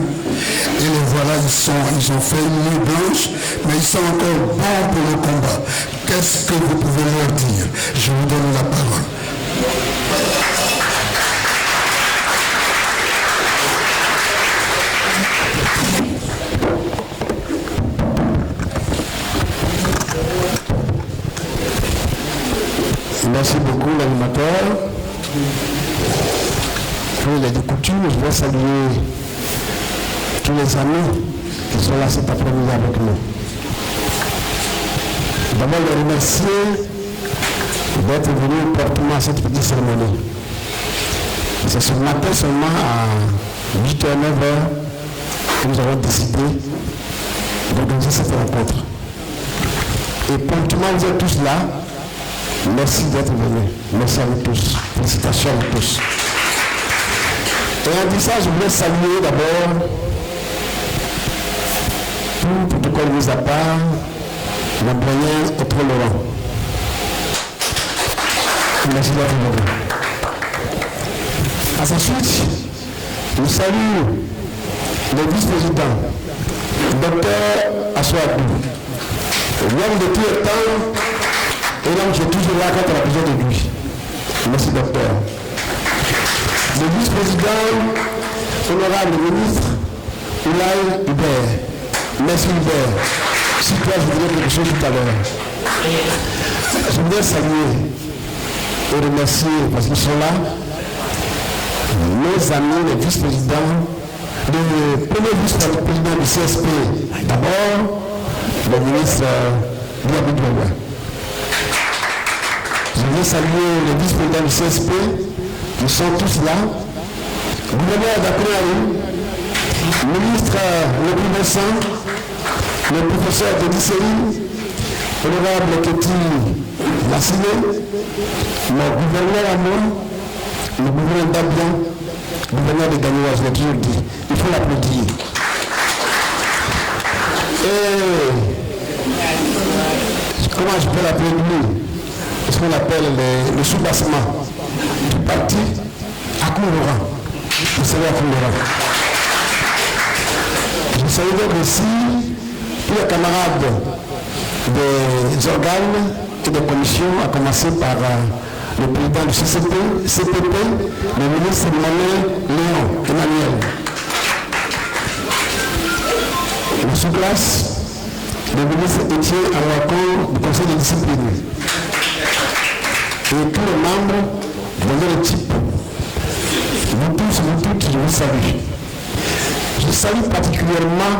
Et les voilà, ils ont fait une nuit blanche, mais ils sont encore bons pour le combat. Qu'est-ce que vous pouvez leur dire? Je vous donne la parole. coordonnateurs, comme il est de coutume, je vais saluer tous les amis qui sont là cet après-midi avec nous. D'abord, les remercier d'être venus portement à cette petite cérémonie. C'est ce matin seulement à 8h, 9h que nous avons décidé d'organiser cette rencontre. Et promptement, vous êtes tous là. Merci d'être venus. Merci à vous tous. Félicitations à vous tous. Et en disant ça, je voulais saluer d'abord tout protocole mis à part, l'employeur Autre Laurent. Merci d'être venu. À sa suite, nous saluons le vice-président, Dr Assoadou, l'homme de tout le temps, et l'homme qui est toujours là quand on a besoin de lui. Merci, docteur. Le vice-président, honorable ministre, Oulaye Hubert. Merci Hubert. Si toi, je voudrais quelque chose tout à l'heure. Je voudrais saluer et remercier, parce qu'ils sont là, nos amis, les vice-présidents, le premier vice-président du CSP, d'abord, le ministre Diabou Douala. Je veux saluer les vice-présidents du CSP, qui sont tous là, gouverneur d'Après-Alou, ministre le plus récent, le professeur de lycée, honorable Kéti Massiné, mon gouverneur à moi, le gouverneur d'Abian, gouverneur de Gagnoua, je l'ai toujours dit, il faut l'applaudir. Et comment je peux l'appeler lui? Ce qu'on appelle le sous-bassement du parti à Kourora. Vous savez à Kourora. Je salue donc aussi tous les camarades des organes et des commissions, à commencer par le président du CPP, le ministre Emmanuel. Le sous-classe, le ministre Étienne Amouakon du conseil de discipline. Et tous les membres de l'équipe. Vous tous, vous toutes, je vous salue. Je salue particulièrement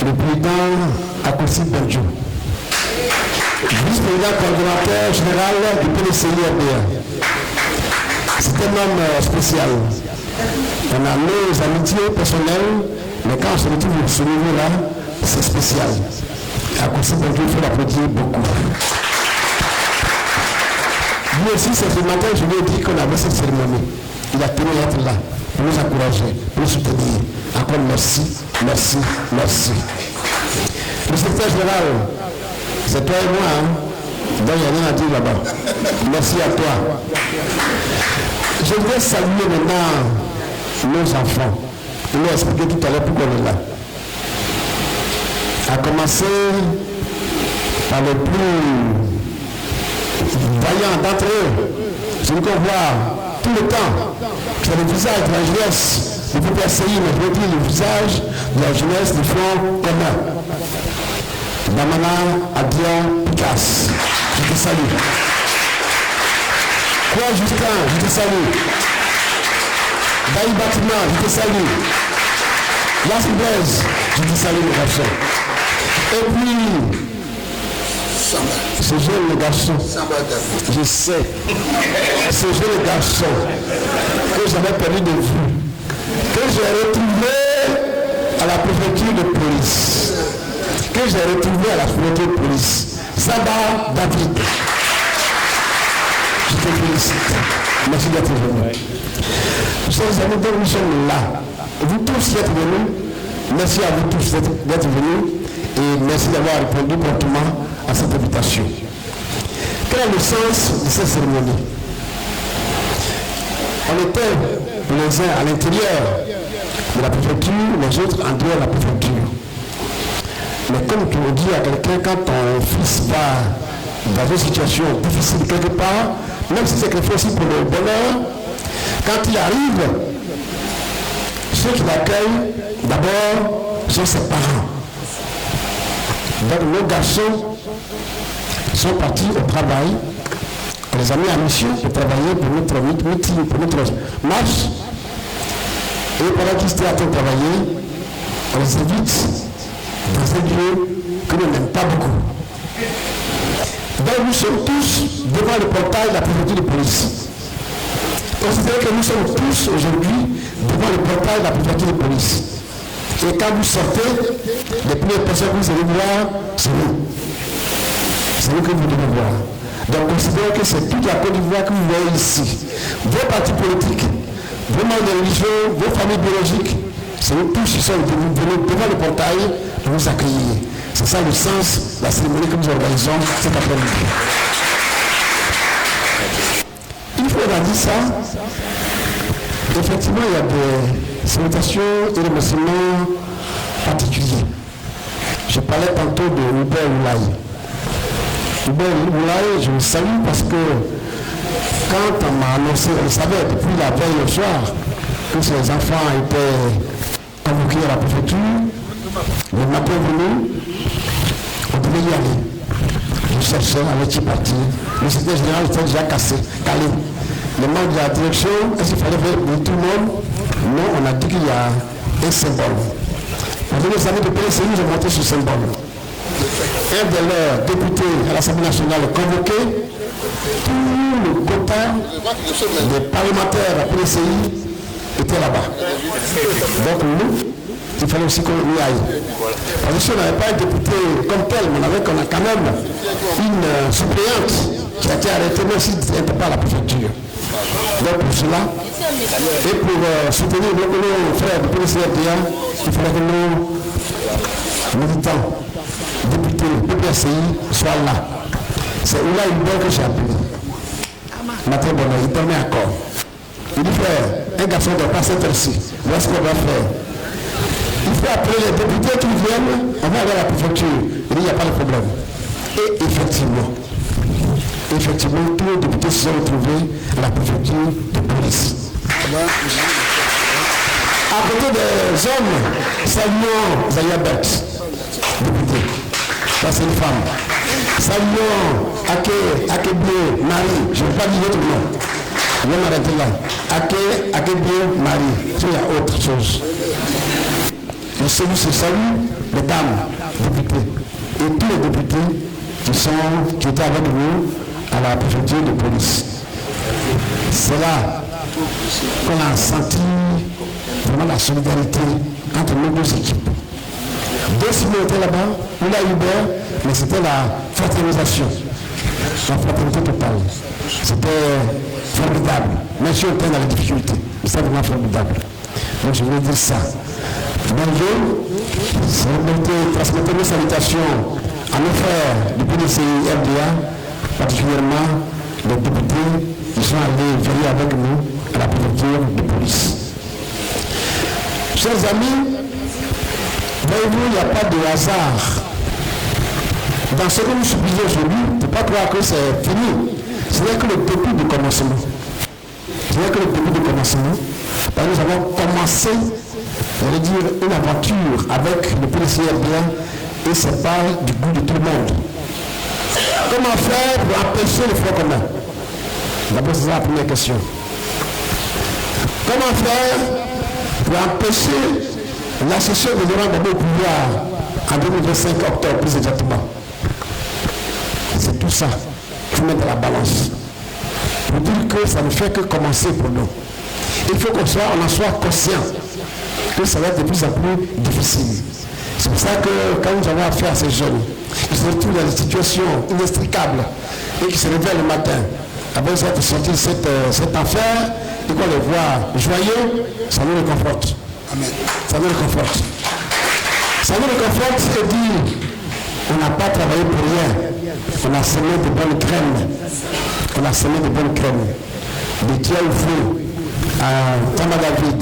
le président Akossi Benjo, vice-président coordonnateur général du PDCI-RDA. C'est un homme spécial. On a nos amitiés personnelles, mais quand on se retrouve à ce niveau-là, c'est spécial. Akossi Benjo, il faut l'applaudir beaucoup. Lui aussi, c'est ce matin, je lui ai dit qu'on avait cette cérémonie. Il a tenu à être là, pour nous encourager, pour nous soutenir. Encore merci, merci, merci. Le secrétaire général, c'est toi et moi, hein? Donc il n'y a rien à dire là-bas. Merci à toi. Je voudrais saluer maintenant nos enfants. Je vais expliquer tout à l'heure pourquoi on est là. À commencer par le plus vaillant d'entre eux, celui qu'on voit tout le temps, c'est le visage de la jeunesse du PPCI, mais je veux dire le visage de la jeunesse du Front commun. Damana Adia Picasse, je te salue. Quoi Justin, je te salue. Daï Bâtiment, je te salue. Las Blaise, je te salue mes garçons. Et puis, ce jeune garçon, je sais, ce jeune garçon que j'avais perdu de vue, que j'ai retrouvé à la préfecture de police, que j'ai retrouvé à la préfecture de police, Saba David. Je te félicite. Merci d'être venu. Chers amis, donc nous sommes là. Vous tous qui êtes venus, merci à vous tous d'être venus et merci d'avoir répondu promptement à cette invitation. Quel est le sens de cette cérémonie? On était les uns à l'intérieur de la préfecture, les autres en dehors de la préfecture. Mais comme tu le dis à quelqu'un, quand ton fils va dans une situation difficile quelque part, même si c'est quelque chose aussi pour le bonheur, quand il arrive, ceux qui l'accueillent, d'abord, sont ses parents. Donc nos garçons sont partis au travail On les a mis en mission pour travailler pour notre meeting, pour notre marche. Et pendant qu'ils étaient en train de travailler, on les invite dans un lieu que l'on n'aime pas beaucoup. Donc nous sommes tous devant le portail de la préfecture de police. Considérez que nous sommes tous aujourd'hui devant le portail de la préfecture de police. Et quand vous sortez, les premières personnes que vous allez voir, c'est nous. C'est nous que vous devez voir. Donc considérez que c'est toute la Côte d'Ivoire que vous voyez ici. Vos partis politiques, vos membres religieux, vos familles biologiques, c'est nous tous qui sommes devant le portail pour nous accueillir. C'est ça le sens de la cérémonie que nous organisons cet après-midi. Une fois qu'on a dit ça, effectivement, il y a des salutations et des remerciements particuliers. Je parlais tantôt de Hubert Oulaye. Hubert Oulaye, je le salue parce que quand on m'a annoncé, on le savait depuis la veille au soir, que ces enfants étaient convoqués à la préfecture, le matin venu, on devait y aller. Je cherchais avec qui partir. Le secrétaire général était déjà calé. Les membres de la direction, est-ce qu'il fallait faire tout le monde? Non, on a dit qu'il y a un symbole. Pendant les années de PSI, nous avons monté ce symbole. Un de leurs députés à l'Assemblée nationale convoqué, tout le quota des parlementaires à PSI était là-bas. Donc nous, il fallait aussi qu'on y aille. Parce que si on n'avait pas un député comme tel, on a quand même une suppléante qui a été arrêtée, même si elle n'était pas à la préfecture. Donc pour cela, et pour soutenir nos frères du PCRDA, il fallait que nos militants, députés, PPSI soient là. C'est là une bonne que j'ai appelé. Matin bonheur, il dormait encore. Il dit frère, un garçon ne doit pas s'intéresser. Voilà ce qu'on doit faire. Il faut appeler les députés qui viennent, on va aller à la préfecture. Il dit il n'y a pas de problème. Et effectivement, tous les députés se sont retrouvés à la préfecture de police. À côté des hommes, saluons Zayabet, député. Ça c'est une femme. Saluons Akebie Marie, je ne vais pas dire votre nom. Je vais m'arrêter là. Akebie Marie, il y a autre chose. Je salue les dames députés et tous les députés qui étaient avec nous à la préfecture de police. C'est là qu'on a senti vraiment la solidarité entre nos deux équipes. Deux Simons étaient là-bas, il a Hubert, mais c'était la fraternisation, la fraternité totale. C'était formidable. Même si on était dans les difficultés, mais c'était vraiment formidable. Donc je voulais dire ça. Bonjour, transmettez mes salutations à nos frères du PDCI RDA, particulièrement les députés qui sont allés veiller avec nous à la préfecture de police. Chers amis, voyez-vous, il n'y a pas de hasard. Dans ce que nous subissons aujourd'hui, il ne faut pas croire que c'est fini. Ce n'est que le début du commencement. Ce n'est que le début du commencement. Parce que nous avons commencé, j'allais dire, une aventure avec le PCRDA et c'est pas du goût de tout le monde. Comment faire pour empêcher le Front commun? D'abord, c'est la première question. Comment faire pour empêcher la session de Laurent Gbagbo au pouvoir en 2025 octobre, plus exactement? C'est tout ça qu'il faut mettre à la balance. Pour dire que ça ne fait que commencer pour nous. Il faut qu'on en soit conscient que ça va être de plus en plus difficile. C'est pour ça que quand nous avons affaire à ces jeunes, qui se retrouvent dans des situations inextricables et qui se réveillent le matin, après être sortis de cet enfer, et qu'on les voit joyeux, ça nous réconforte. Amen. Ça nous réconforte. Ça nous réconforte, c'est dire, on n'a pas travaillé pour rien. On a semé de bonnes graines. On a semé de bonnes graines. De Tiaoufou à Tamba David,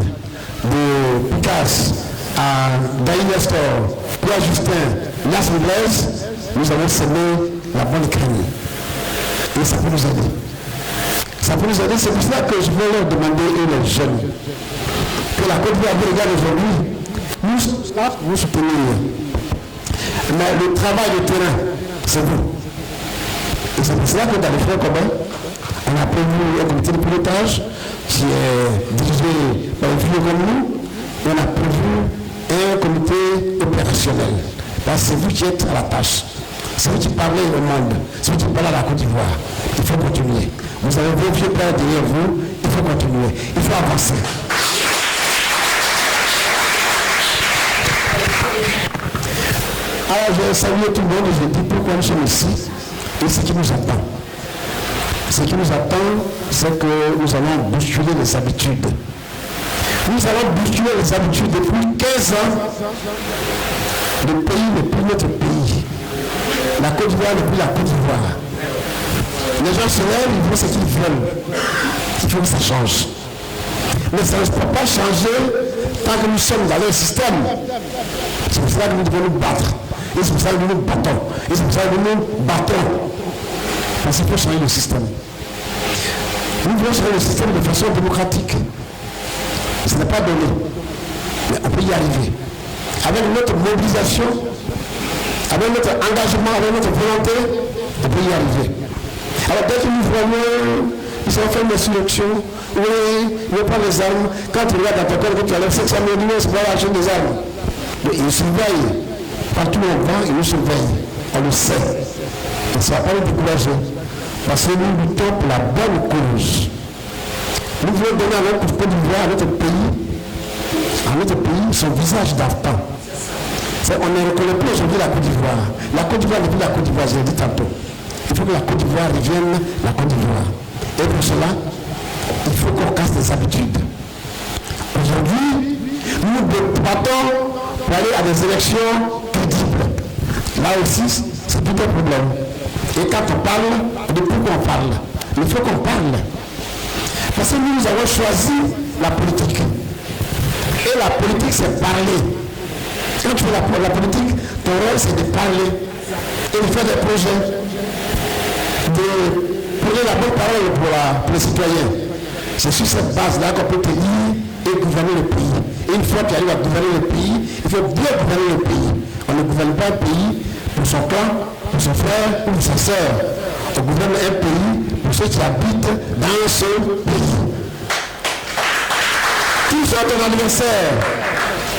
de Picasse à Daï Nestor, Pierre Justin, Las Blaise, nous avons semé la bonne graine. Et ça peut nous aider. Ça peut nous aider. C'est pour cela que je veux leur demander, et les jeunes, que la Côte d'Ivoire regarde aujourd'hui, nous soutenir. Mais le travail de terrain, c'est vous. Et c'est pour cela que dans les frais communs, on a prévu un comité de pilotage qui est dirigé par les vieux comme nous, et on a prévu un comité opérationnel. Parce que c'est vous qui êtes à la tâche. C'est vous qui parlez au monde. C'est vous qui parlez à la Côte d'Ivoire. Il faut continuer. Vous avez vos vieux pères derrière vous. Il faut continuer. Il faut avancer. Alors je salue tout le monde et je dis pourquoi nous sommes ici et ce qui nous attend. Ce qui nous attend, c'est que nous allons bousculer les habitudes. Nous allons bousculer les habitudes depuis 15 ans. Le pays n'est plus notre pays. La Côte d'Ivoire n'est plus la Côte d'Ivoire. Les gens se lèvent, ils font ce qu'ils veulent. Il faut que ça change. Mais ça ne peut pas changer tant que nous sommes dans le système. C'est pour ça que nous devons nous battre. Et c'est pour ça que nous nous battons. Et c'est pour ça que nous nous battons. Parce qu'il faut changer le système. Nous devons changer le système de façon démocratique. Ce n'est pas donné. Mais on peut y arriver. Avec notre mobilisation, avec notre engagement, avec notre volonté, on peut y arriver. Alors dès que nous voyons, ils ont fait une insurrection, oui, ils vont prendre les armes. Quand tu regardes dans ton cœur que tu as 700 millions, c'est pour acheter des armes. Mais ils nous surveillent. Partout où on va, ils nous surveillent. On le sait. Et ça ne va pas nous décourager. Parce que nous luttons pour la bonne cause. Nous voulons donner à notre Côte d'Ivoire, à notre pays, son visage d'antan. On ne reconnaît plus aujourd'hui la Côte d'Ivoire. La Côte d'Ivoire n'est plus la Côte d'Ivoire, je l'ai dit tantôt. Il faut que la Côte d'Ivoire revienne la Côte d'Ivoire. Et pour cela, il faut qu'on casse des habitudes. Aujourd'hui, nous battons pour aller à des élections crédibles. Là aussi, c'est tout un problème. Et quand on parle, de pourquoi on parle? Il faut qu'on parle. Parce que nous avons choisi la politique. Et la politique, c'est parler. Quand tu fais la politique, ton rôle, c'est de parler et de faire des projets, de prendre la bonne parole pour les citoyens. C'est sur cette base-là qu'on peut tenir et gouverner le pays. Et une fois qu'il arrive à gouverner le pays, il faut bien gouverner le pays. On ne gouverne pas un pays pour son clan, pour son frère ou pour sa sœur. On gouverne un pays pour ceux qui habitent dans ce pays. Tous sont ton adversaire,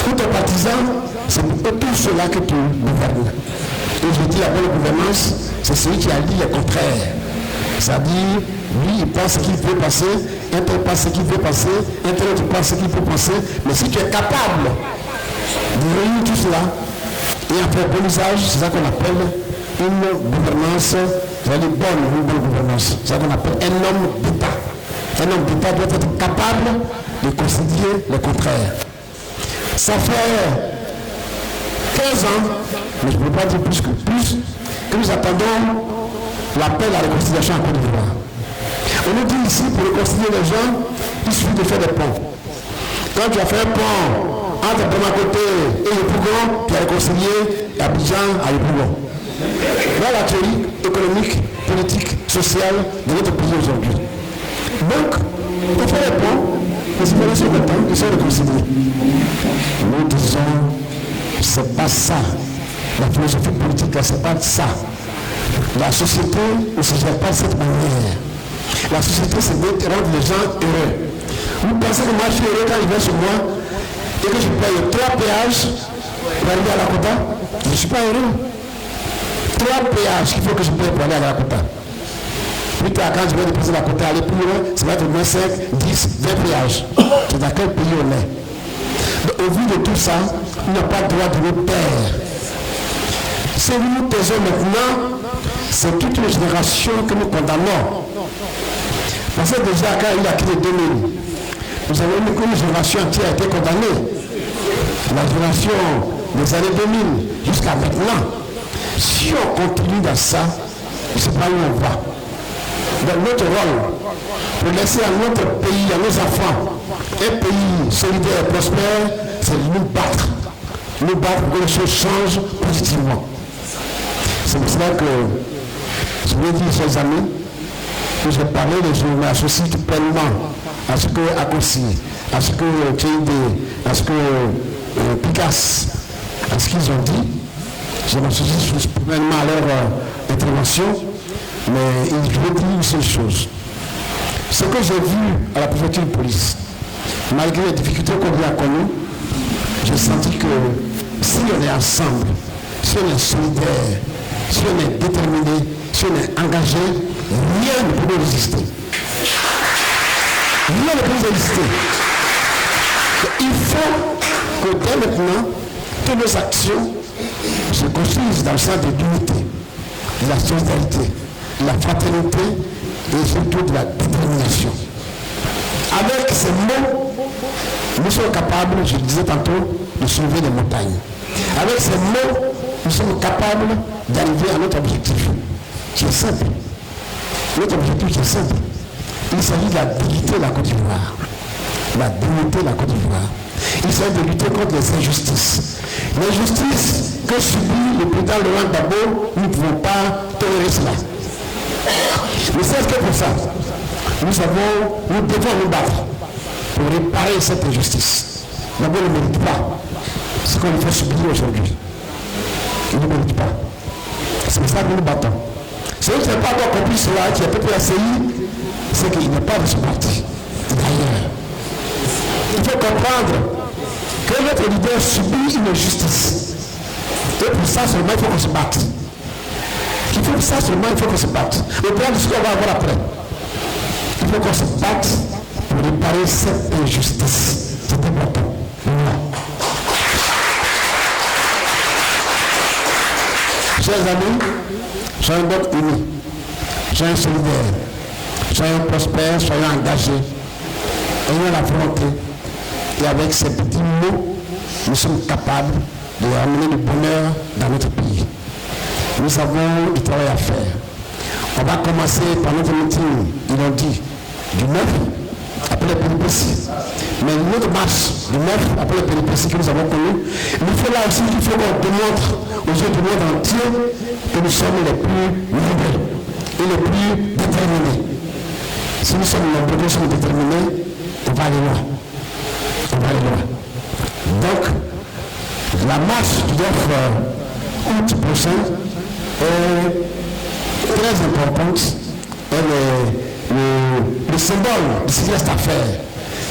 tous tes partisans, c'est pour tout cela que tu gouvernes. Et je dis la bonne gouvernance, c'est celui qui a dit le contraire. C'est-à-dire, lui, il pense ce qu'il veut passer, un tel pense ce qu'il veut passer, un tel autre pense ce qu'il peut passer. Mais si tu es capable de réunir tout cela et en faire bon usage, c'est ça qu'on appelle une gouvernance, une bonne gouvernance. C'est ça qu'on appelle un homme d'État. Un homme d'État doit être capable de concilier le contraire. Ça fait 15 ans, mais je ne peux pas dire plus, que nous attendons l'appel à la réconciliation en Côte d'Ivoire. On nous dit ici, pour réconcilier les gens, il suffit de faire des ponts. Quand tu as fait un pont entre Bamako et Yopougon, tu as réconcilié Abidjan à Yopougon. Voilà la théorie économique, politique, sociale de notre pays aujourd'hui. Donc, on fait les ponts, les citoyens sont contents, ils sont réconciliés. Nous disons, c'est pas ça. La philosophie politique, c'est pas ça. La société ne se gère pas de cette manière. La société, c'est de rendre les gens heureux. Vous pensez que moi, je suis heureux quand il vient chez moi et que je paye 3 péages pour arriver à la Kota? Je ne suis pas heureux. 3 péages qu'il faut que je paye pour aller à la Kota. Plus tard, quand je vais déposer la Kota, aller plus loin, ça va être au moins 5, 10, 20 péages. C'est dans quel pays on est? Donc, au vu de tout ça, on n'a pas le droit de nous taire. Si nous nous taisons maintenant, c'est toute une génération que nous condamnons. Parce que déjà, quand il a quitté 2000, nous avons vu qu'une génération entière a été condamnée. La génération des années 2000 jusqu'à maintenant. Si on continue dans ça, je ne sais pas où on va. Donc notre rôle, pour laisser à notre pays, à nos enfants, un pays solidaire et prospère, c'est de nous battre. Nous battre pour que les choses changent positivement. C'est pour cela que je vous ai dit, chers amis, que j'ai parlé, je m'associe pleinement à ce que Akossi, à ce que TID, à ce que Picasse, à ce qu'ils ont dit. Je m'associe pleinement à leur intervention. Mais je veux dire une seule chose. Ce que j'ai vu à la préfecture de police, malgré les difficultés qu'on a connues, j'ai senti que si on est ensemble, si on est solidaire, si on est déterminé, si on est engagé, rien ne peut nous résister. Rien ne peut nous résister. Il faut que dès maintenant, toutes nos actions se construisent dans le sens de l'unité, de la solidarité, de la fraternité et surtout de la détermination. Avec ces mots, nous sommes capables, je le disais tantôt, de soulever les montagnes. Avec ces mots, nous sommes capables d'arriver à notre objectif, qui est simple. Notre objectif qui est simple. Il s'agit de la dignité de la Côte d'Ivoire. La dignité de la Côte d'Ivoire. Il s'agit de lutter contre les injustices. L'injustice que subit le président Laurent Gbagbo, nous ne pouvons pas tolérer cela. Mais c'est ce que pour ça, nous devons nous battre pour réparer cette injustice. Gbagbo ne mérite pas ce qu'on lui fait subir aujourd'hui. Il ne mérite pas. C'est pour ça que nous nous battons. Celui qui n'a pas encore compris cela, qui a peut-être la CI, c'est qu'il n'est pas de ce parti. D'ailleurs, il faut comprendre que notre leader subit une injustice. Et pour ça seulement, il faut qu'on se batte. Il faut ça seulement, il faut qu'on se batte. Le plan de ce qu'on va avoir après. Il faut qu'on se batte pour réparer cette injustice. C'est important. Chers amis, soyons donc unis, soyons solidaires, soyons prospères, soyons engagés, ayons la volonté. Et avec ces petits mots, nous sommes capables de ramener le bonheur dans notre pays. Nous avons du travail à faire. On va commencer par notre meeting, ils l'ont dit, du 9, après les péripéties. Mais notre marche du 9, après les péripéties que nous avons connues, il faut là aussi qu'il faut qu'on démontre aux yeux du monde entier que nous sommes les plus libres et les plus déterminés. Si nous sommes nombreux, nous sommes déterminés, on va aller loin. On va aller loin. Donc, la marche du 9 août prochain est très importante. Elle est le symbole de ce qui reste à faire.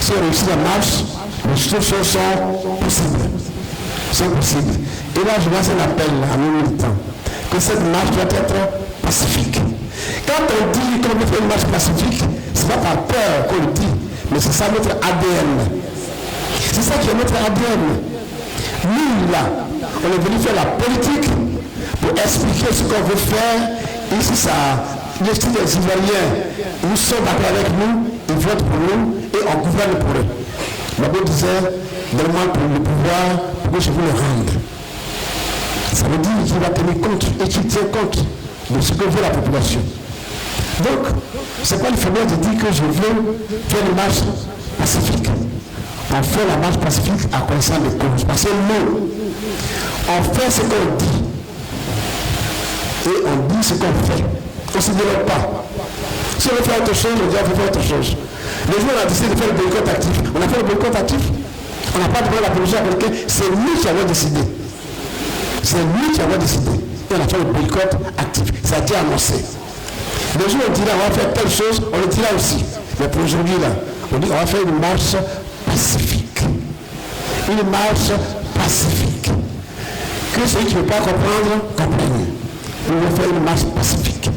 Si on réussit la marche, les choses sont possibles. Et là, je lance un appel à nos militants que cette marche doit être pacifique. Quand on dit qu'on veut faire une marche pacifique, ce n'est pas par peur qu'on le dit, mais c'est ça notre ADN. C'est ça qui est notre ADN. Nous, là, on est venu faire la politique pour expliquer ce qu'on veut faire. Et si ça, les Ivoiriens, nous sont d'accord avec nous, ils votent pour nous et on gouverne pour eux. Mabo disait, donne-moi pour le pouvoir pour que je vous le rende. Ça veut dire qu'il va tenir compte et qu'il tient compte de ce que veut la population. Donc, c'est pas le faiblesse de dire que je veux faire une marche pacifique. On fait la marche pacifique à connaissance de cause. Parce que nous, on fait ce qu'on dit. Et on dit ce qu'on fait. On ne se développe pas. Si on veut faire autre chose, on dit on veut faire autre chose. Le jour où on a décidé de faire le boycott actif, on a fait le boycott actif. On n'a pas demandé la permission à quelqu'un. C'est lui qui avait décidé. C'est lui qui avait décidé. Et on a fait le boycott actif. Ça a été annoncé. Le jour où on dira on va faire telle chose, on le dira aussi. Mais pour aujourd'hui, là, on dit on va faire une marche pacifique. Une marche pacifique. Que celui qui ne veut pas comprendre, comprenne. On va faire une marche pacifique.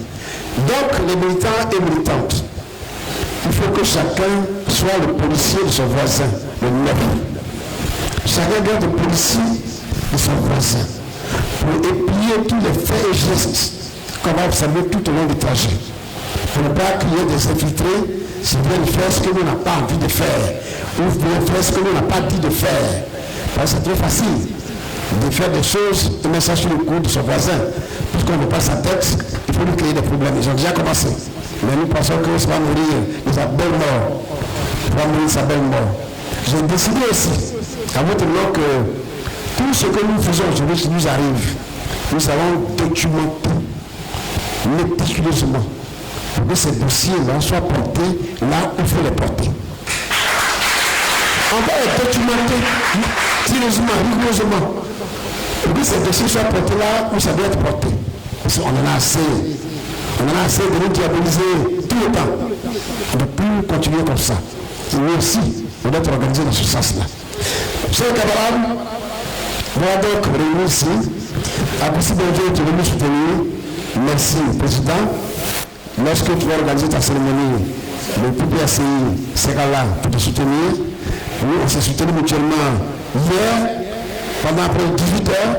Donc, les militants et militantes, il faut que chacun soit le policier de son voisin, le neuf. Chacun garde le policier de son voisin pour épier tous les faits et gestes qu'on va observer tout au long du trajet. Pour ne pas qu'il y ait des infiltrés qui viennent faire ce que nous n'avons pas envie de faire ou viennent faire ce que nous n'avons pas dit de faire. Parce que c'est très facile de faire des choses et mettre ça sur le cou de son voisin. Puisqu'on ne veut pas sa tête, il faut lui créer des problèmes. Ils ont déjà commencé. Mais nous pensons que ça va mourir de sa belle mort. Il va mourir de sa belle mort. J'ai décidé aussi, à votre nom, que tout ce que nous faisons aujourd'hui qui nous arrive, nous allons documenter méticuleusement pour que ces dossiers-là soient portés là où il faut les porter. On va les documenter sérieusement, rigoureusement, pour que ces dossiers soient portés là où ça doit être porté. Parce qu'on en a assez. On en a assez de nous diaboliser tout le temps. On ne peut plus continuer comme ça. Nous aussi, on doit être organisé dans ce sens-là. Chers camarades, voilà donc réunis ici. Après Benjo, tu veux nous soutenir. Merci, Président. Lorsque tu vas organiser ta cérémonie, le PPACI sera là pour te soutenir. Nous, on s'est soutenus mutuellement hier, pendant près de 18 heures.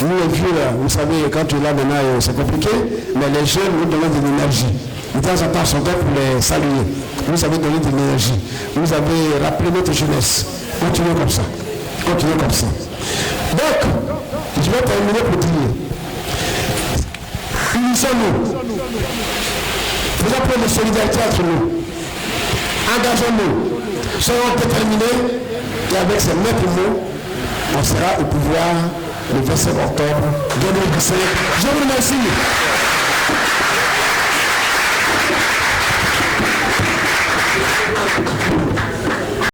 Nous, les vieux, vous savez, quand tu es là maintenant, c'est compliqué, mais les jeunes nous donnent de l'énergie. De temps en temps, sont là pour les saluer. Vous avez donné de l'énergie. Vous avez rappelé notre jeunesse. Continuez comme ça. Continuez comme ça. Donc, je vais terminer pour dire, unissons-nous. Faisons preuve de solidarité entre nous. Engageons-nous. Soyons déterminés. Et avec ces mêmes mots, on sera au pouvoir le 27 octobre 2025. Je vous remercie.